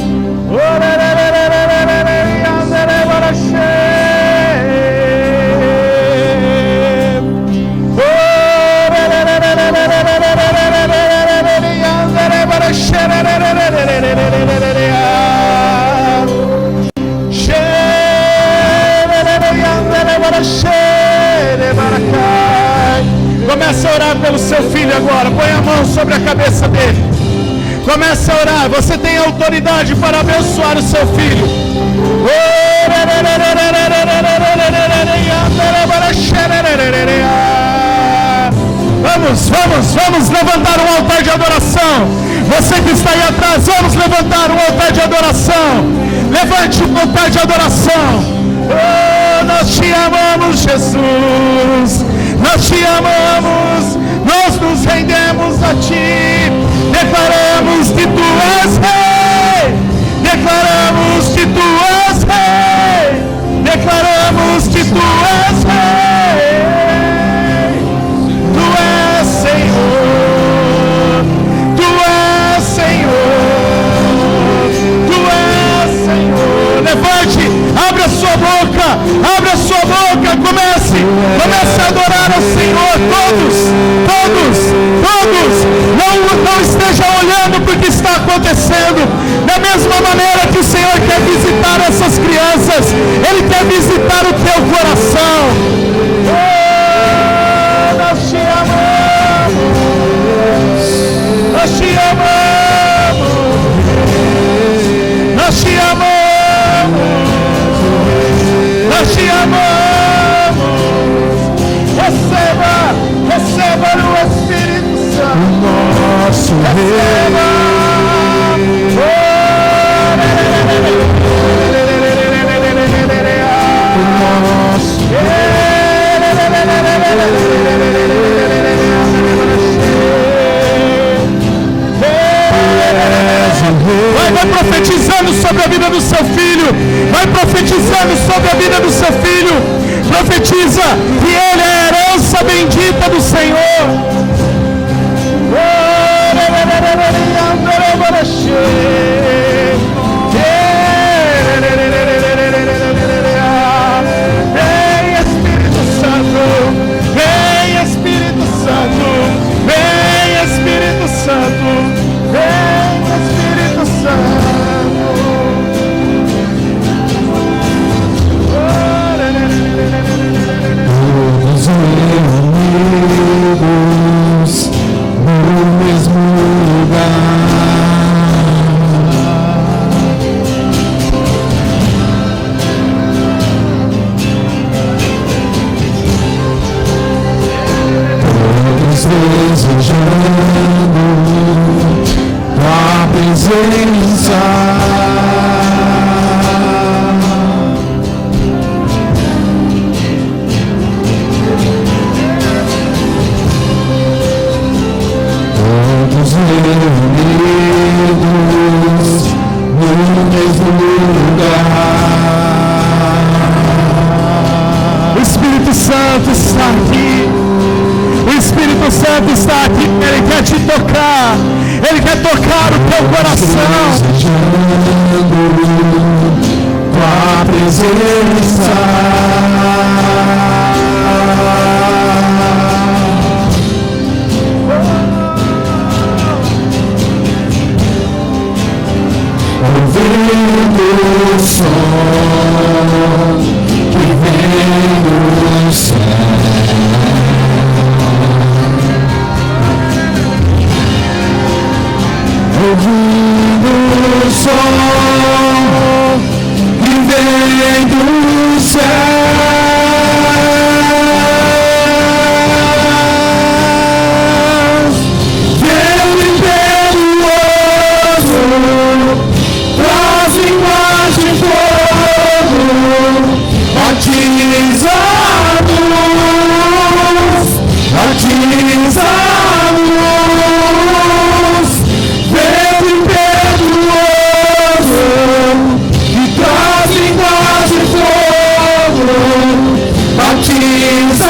Comece a orar pelo seu filho agora. Põe a mão sobre a cabeça dele. Comece a orar. Você tem autoridade para abençoar o seu filho. Vamos levantar um altar de adoração. Você que está aí atrás, vamos levantar um altar de adoração. Levante um altar de adoração. Oh, nós te amamos, Jesus. Nós te amamos. Nós nos rendemos a ti. Declaramos que tu és rei. Declaramos que tu és rei. Declaramos que tu és rei. Tu és Senhor. Tu és Senhor. Tu és Senhor. Levante, abre a sua boca. Abre a sua boca. Comece a adorar ao Senhor. Todos. Não esteja olhando para o que está acontecendo. Da mesma maneira que o Senhor quer visitar essas crianças, Ele quer visitar o teu coração. Oh, nós te amamos. Nós te amamos. Nós te amamos. Nós te amamos. Receba o Espírito Santo. Nosso Receba. Vai profetizando sobre a vida do seu filho. Vai profetizando sobre a vida do seu filho. Profetiza que ele é a herança bendita do Senhor. Vem Espírito Santo. Vem Espírito Santo. Vem Espírito Santo. Vem Espírito Santo. Todos unidos no mesmo lugar. Todos desejando tua presença. Unidos no mesmo lugar. O Espírito Santo está aqui. O Espírito Santo está aqui. Ele quer te tocar. Ele quer tocar o teu coração. Tua presença. Ouvindo o som que vem do céu, ouvindo o som que batiza-nos, vento impetuoso, que traz línguas de fogo, batiza-nos,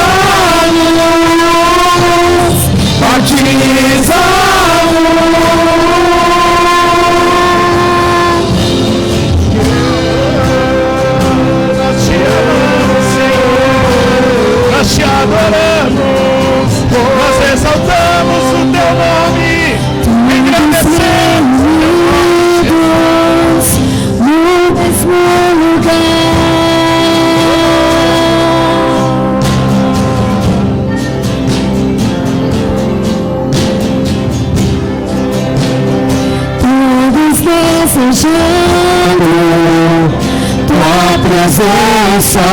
Nós te adoramos, nós exaltamos o teu nome, engrandecemos no mesmo lugar. Todos desejando tua presença.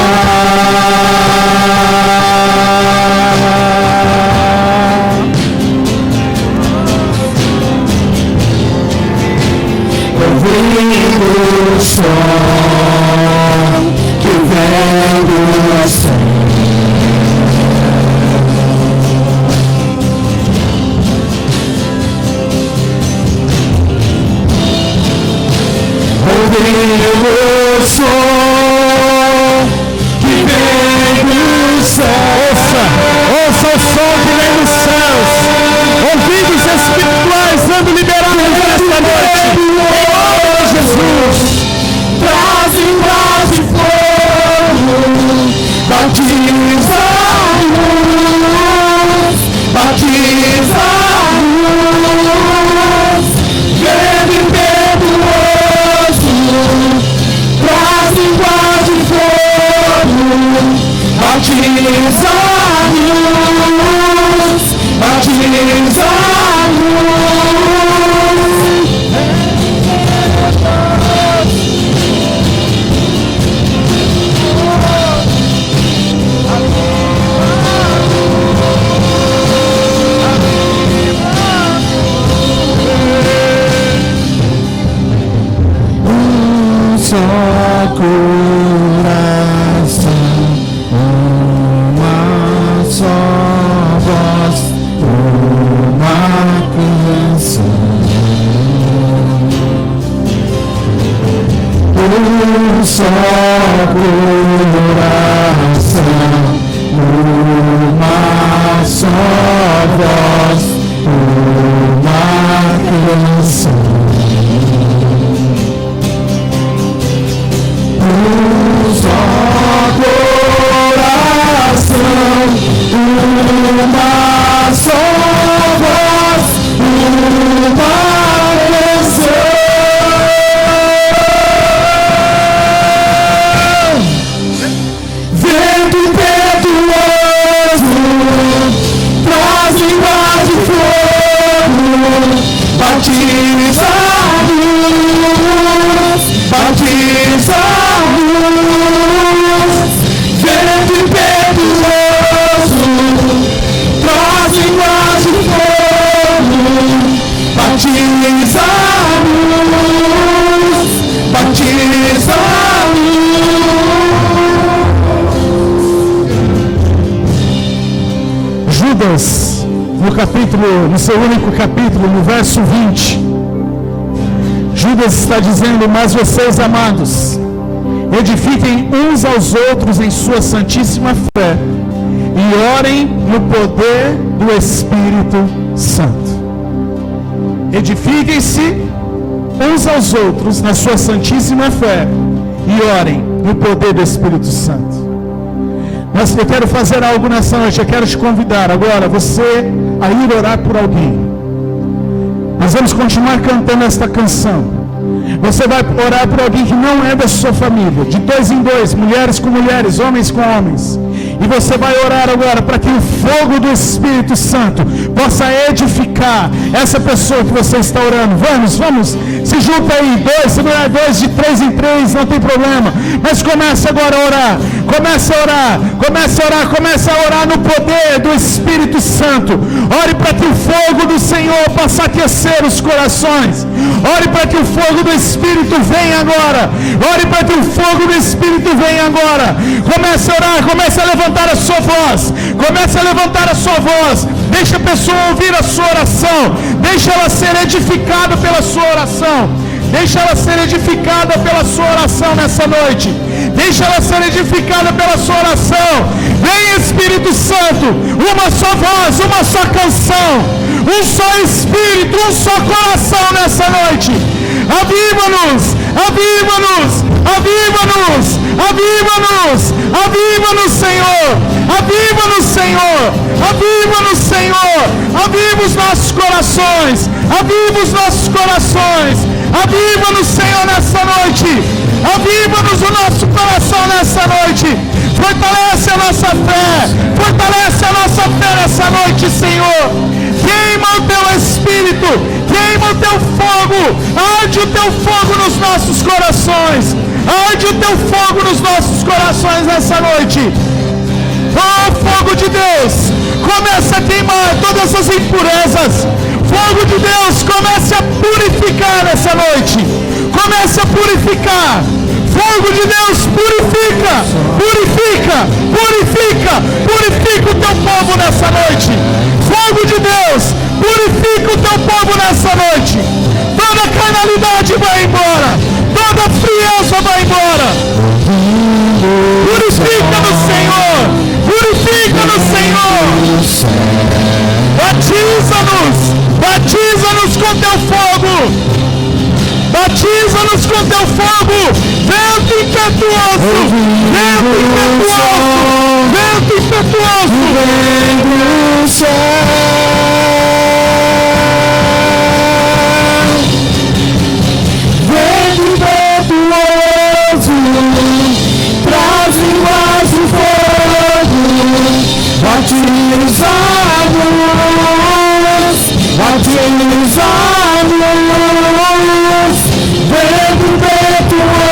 Ouvindo o som que vem do céu, ouvindo o som que vem do céu. Ouça o som que vem dos céus. Ouvidos espirituais sendo liberados nesta noite. Jesus, traz línguas de fogo, batiza-nos, batiza-nos, vento impetuoso, traz línguas de fogo, batiza-nos, batiza-nos. Só coração, uma só voz, uma canção. Só coração, uma só voz, uma canção. Só coração, uma só voz, uma canção. Vento impetuoso, traz línguas de fogo, batiza-nos, batiza-nos, vento impetuoso, traz línguas de fogo, batiza-nos, batiza-nos. Judas, no seu único capítulo, no verso 20, Judas está dizendo: mas vocês, amados, edifiquem uns aos outros em sua santíssima fé e orem no poder do Espírito Santo. Edifiquem-se uns aos outros na sua santíssima fé e orem no poder do Espírito Santo. Mas eu quero fazer algo nessa noite. Eu quero te convidar agora, você a ir orar por alguém. Nós vamos continuar cantando esta canção. Você vai orar por alguém que não é da sua família, de 2 em 2, mulheres com mulheres, homens com homens. E você vai orar agora para que o fogo do Espírito Santo possa edificar essa pessoa que você está orando. Vamos, se junta aí, 2, se não é 2, de 3 em 3, não tem problema. Mas comece agora a orar, comece a orar no poder do Espírito Santo. Ore para que o fogo do Senhor possa aquecer os corações. Ore para que o fogo do Espírito venha agora. Ore para que o fogo do Espírito venha agora. Comece a orar, comece a levantar a sua voz. Comece a levantar a sua voz. Deixa a pessoa ouvir a sua oração. Deixa ela ser edificada pela sua oração. Deixa ela ser edificada pela sua oração nessa noite. Deixa ela ser edificada pela sua oração. Vem, Espírito Santo, uma só voz, uma só canção, um só Espírito, um só coração nessa noite. Aviva-nos, aviva-nos, aviva-nos, aviva-nos, aviva-nos, Senhor, aviva-nos, Senhor, aviva-nos, Senhor, aviva os nossos corações, aviva os nossos corações, aviva-nos, Senhor, nessa noite, aviva-nos o nosso coração nessa noite, fortalece a nossa fé nessa noite, Senhor, queima o teu Espírito, queima o teu fogo, arde o teu fogo nos nossos corações, arde o teu fogo nos nossos corações nessa noite. Oh, fogo de Deus, comece a queimar todas as impurezas. Fogo de Deus, comece a purificar nessa noite. Comece a purificar. Fogo de Deus, purifica, purifica, purifica, purifica o teu povo nessa noite. Fogo de Deus, purifica o teu povo nessa noite. Toda carnalidade vai embora, toda frieza vai embora. Purifica-nos, Senhor, purifica-nos, Senhor. Batiza-nos, batiza-nos com teu fogo. Batiza-nos com teu fogo, vento impetuoso, vento impetuoso, vento impetuoso, vem do céu, vento impetuoso, traz linguagem de fogo, batiza-nos, batiza-nos. Vento impetuoso,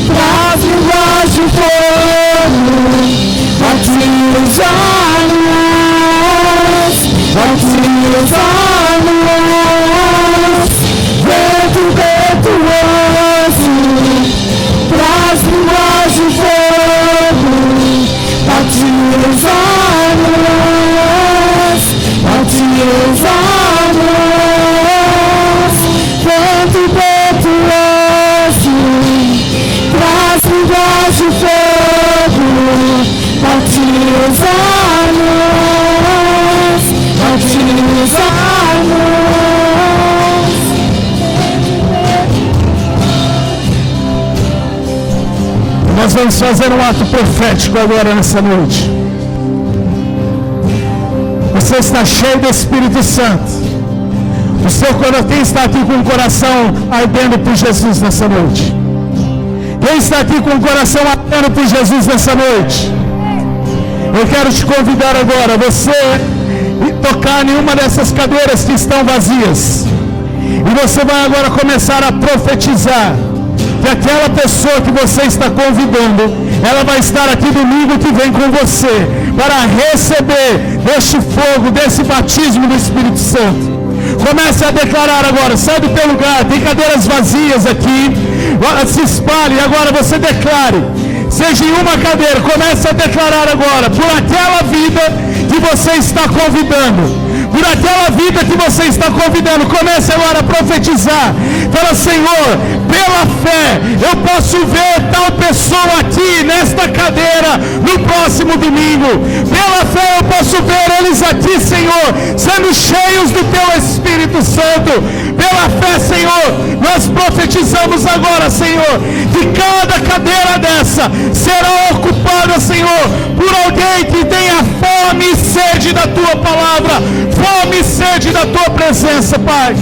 traz linguagem de fogo, batiza-nos, batiza-nos. Vento impetuoso, traz linguagem de fogo, batiza-nos, batiza-nos. Vento impetuoso, traz linguagem de fogo, batiza-nos, batiza-nos. Nós vamos fazer um ato profético agora nessa noite. Você está cheio do Espírito Santo. O seu coração está aqui com o coração ardendo por Jesus nessa noite. Quem está aqui com o coração ardendo por Jesus nessa noite? Eu quero te convidar agora a você tocar em uma dessas cadeiras que estão vazias. E você vai agora começar a profetizar que aquela pessoa que você está convidando, ela vai estar aqui domingo que vem com você para receber deste fogo, desse batismo do Espírito Santo. Comece a declarar agora, sai do teu lugar, tem cadeiras vazias aqui, se espalhe, agora você declare, seja em uma cadeira, comece a declarar agora, por aquela vida que você está convidando, por aquela vida que você está convidando, comece agora a profetizar, fala: Senhor, pela fé, eu posso ver tal pessoa aqui, nesta cadeira, no próximo domingo, pela fé eu posso ver eles aqui, Senhor, sendo cheios do Teu Espírito Santo, pela fé, Senhor, nós profetizamos agora, Senhor, que cada cadeira dessa será ocupada, Senhor, por alguém que tenha fome e sede da Tua palavra, fome e sede da Tua presença, Pai.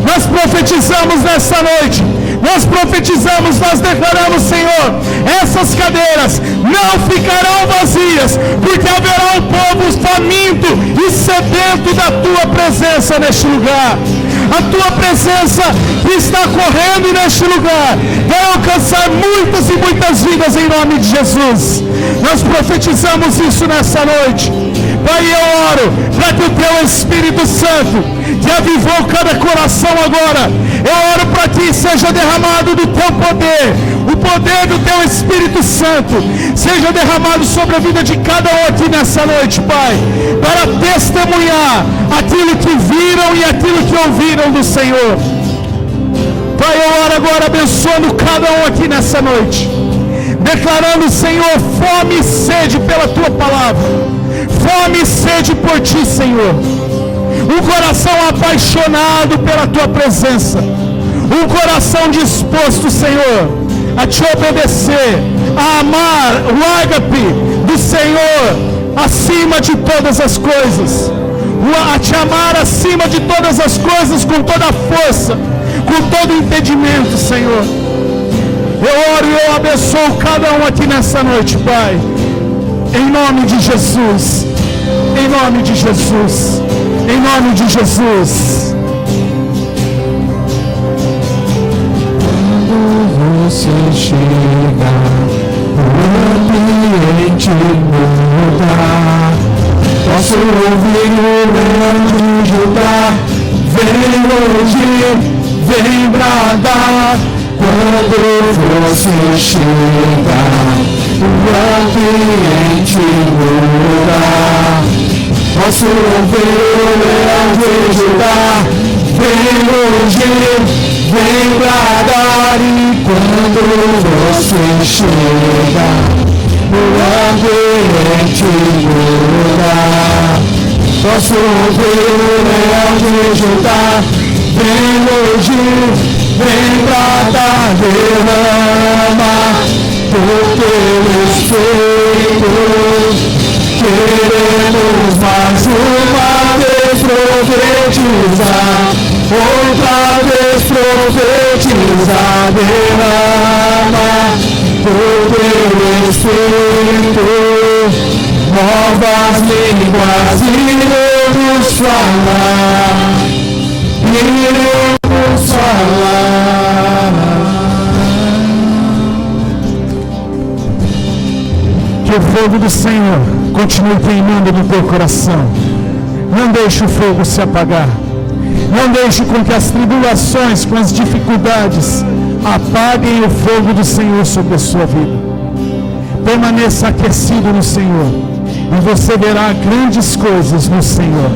Nós profetizamos nessa noite, nós profetizamos, nós declaramos, Senhor, essas cadeiras não ficarão vazias, porque haverá um povo faminto e sedento da Tua presença neste lugar. A Tua presença que está correndo neste lugar vai alcançar muitas e muitas vidas em nome de Jesus. Nós profetizamos isso nessa noite. Pai, eu oro para que o Teu Espírito Santo, que avivou cada coração agora, eu oro para que seja derramado do Teu poder, o poder do Teu Espírito Santo seja derramado sobre a vida de cada um aqui nessa noite, Pai, para testemunhar aquilo que viram e aquilo que ouviram do Senhor. Pai, eu oro agora abençoando cada um aqui nessa noite, declarando, Senhor, fome e sede pela Tua palavra, fome e sede por Ti, Senhor, um coração apaixonado pela Tua presença, um coração disposto, Senhor, a Te obedecer, a amar o ágape do Senhor acima de todas as coisas, a Te amar acima de todas as coisas, com toda a força, com todo o entendimento, Senhor. Eu oro e eu abençoo cada um aqui nessa noite, Pai, em nome de Jesus, em nome de Jesus, em nome de Jesus. Quando você chega, o ambiente muda. Posso ouvir o anjo da vem hoje, vem bradar. Quando você chega, o ambiente muda. Posso ouvir o anjo da vem hoje, vem bradar. E quando você chega, o ambiente muda. Posso ouvir o anjo de Judá, vem hoje, vem bradar, derrama por teus feitos. Queremos mais uma vez profetizar, outra vez profetizar, derrama por teu Espírito, novas línguas iremos falar, iremos falar. Que o fogo do Senhor continue queimando no teu coração. Não deixe o fogo se apagar. Não deixe com que as tribulações, com as dificuldades, apaguem o fogo do Senhor sobre a sua vida. Permaneça aquecido no Senhor, e você verá grandes coisas no Senhor.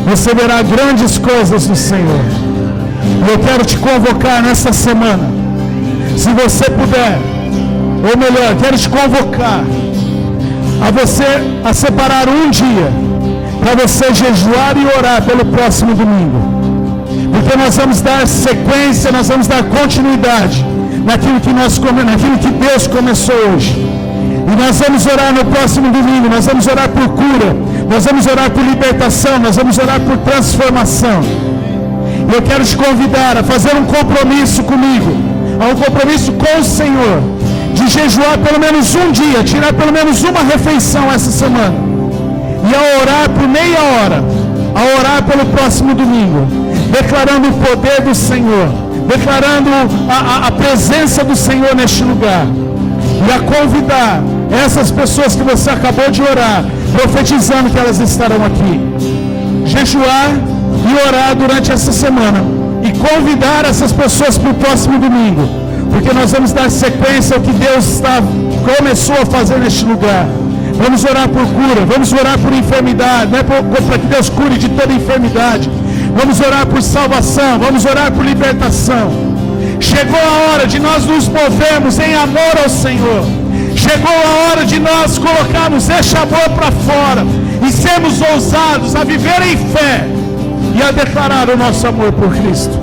Você verá grandes coisas no Senhor. E eu quero te convocar nessa semana, se você puder, ou melhor, quero te convocar a separar um dia para você jejuar e orar pelo próximo domingo, porque nós vamos dar sequência, nós vamos dar continuidade naquilo que Deus começou hoje. E nós vamos orar no próximo domingo, nós vamos orar por cura, nós vamos orar por libertação, nós vamos orar por transformação. E eu quero te convidar a fazer um compromisso comigo, um compromisso com o Senhor, de jejuar pelo menos um dia, tirar pelo menos uma refeição essa semana, e a orar por meia hora, a orar pelo próximo domingo, declarando o poder do Senhor, declarando a presença do Senhor neste lugar, e a convidar essas pessoas que você acabou de orar, profetizando que elas estarão aqui, jejuar e orar durante essa semana, e convidar essas pessoas para o próximo domingo, porque nós vamos dar sequência ao que Deus começou a fazer neste lugar. Vamos orar por cura, vamos orar por enfermidade, não é para que Deus cure de toda enfermidade, vamos orar por salvação, vamos orar por libertação. Chegou a hora de nós nos movermos em amor ao Senhor. Chegou a hora de nós colocarmos este amor para fora e sermos ousados a viver em fé e a declarar o nosso amor por Cristo.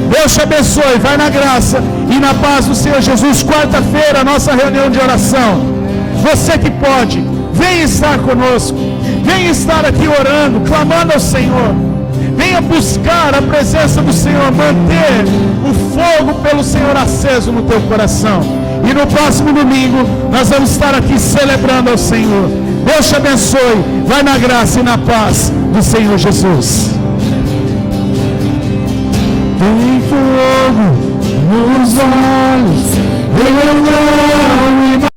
Deus te abençoe, vai na graça e na paz do Senhor Jesus. Quarta-feira, nossa reunião de oração. Você que pode, venha estar conosco, venha estar aqui orando, clamando ao Senhor. Venha buscar a presença do Senhor, manter o fogo pelo Senhor aceso no teu coração. E no próximo domingo nós vamos estar aqui celebrando ao Senhor. Deus te abençoe, vai na graça e na paz do Senhor Jesus. Tem fogo nos olhos, eu não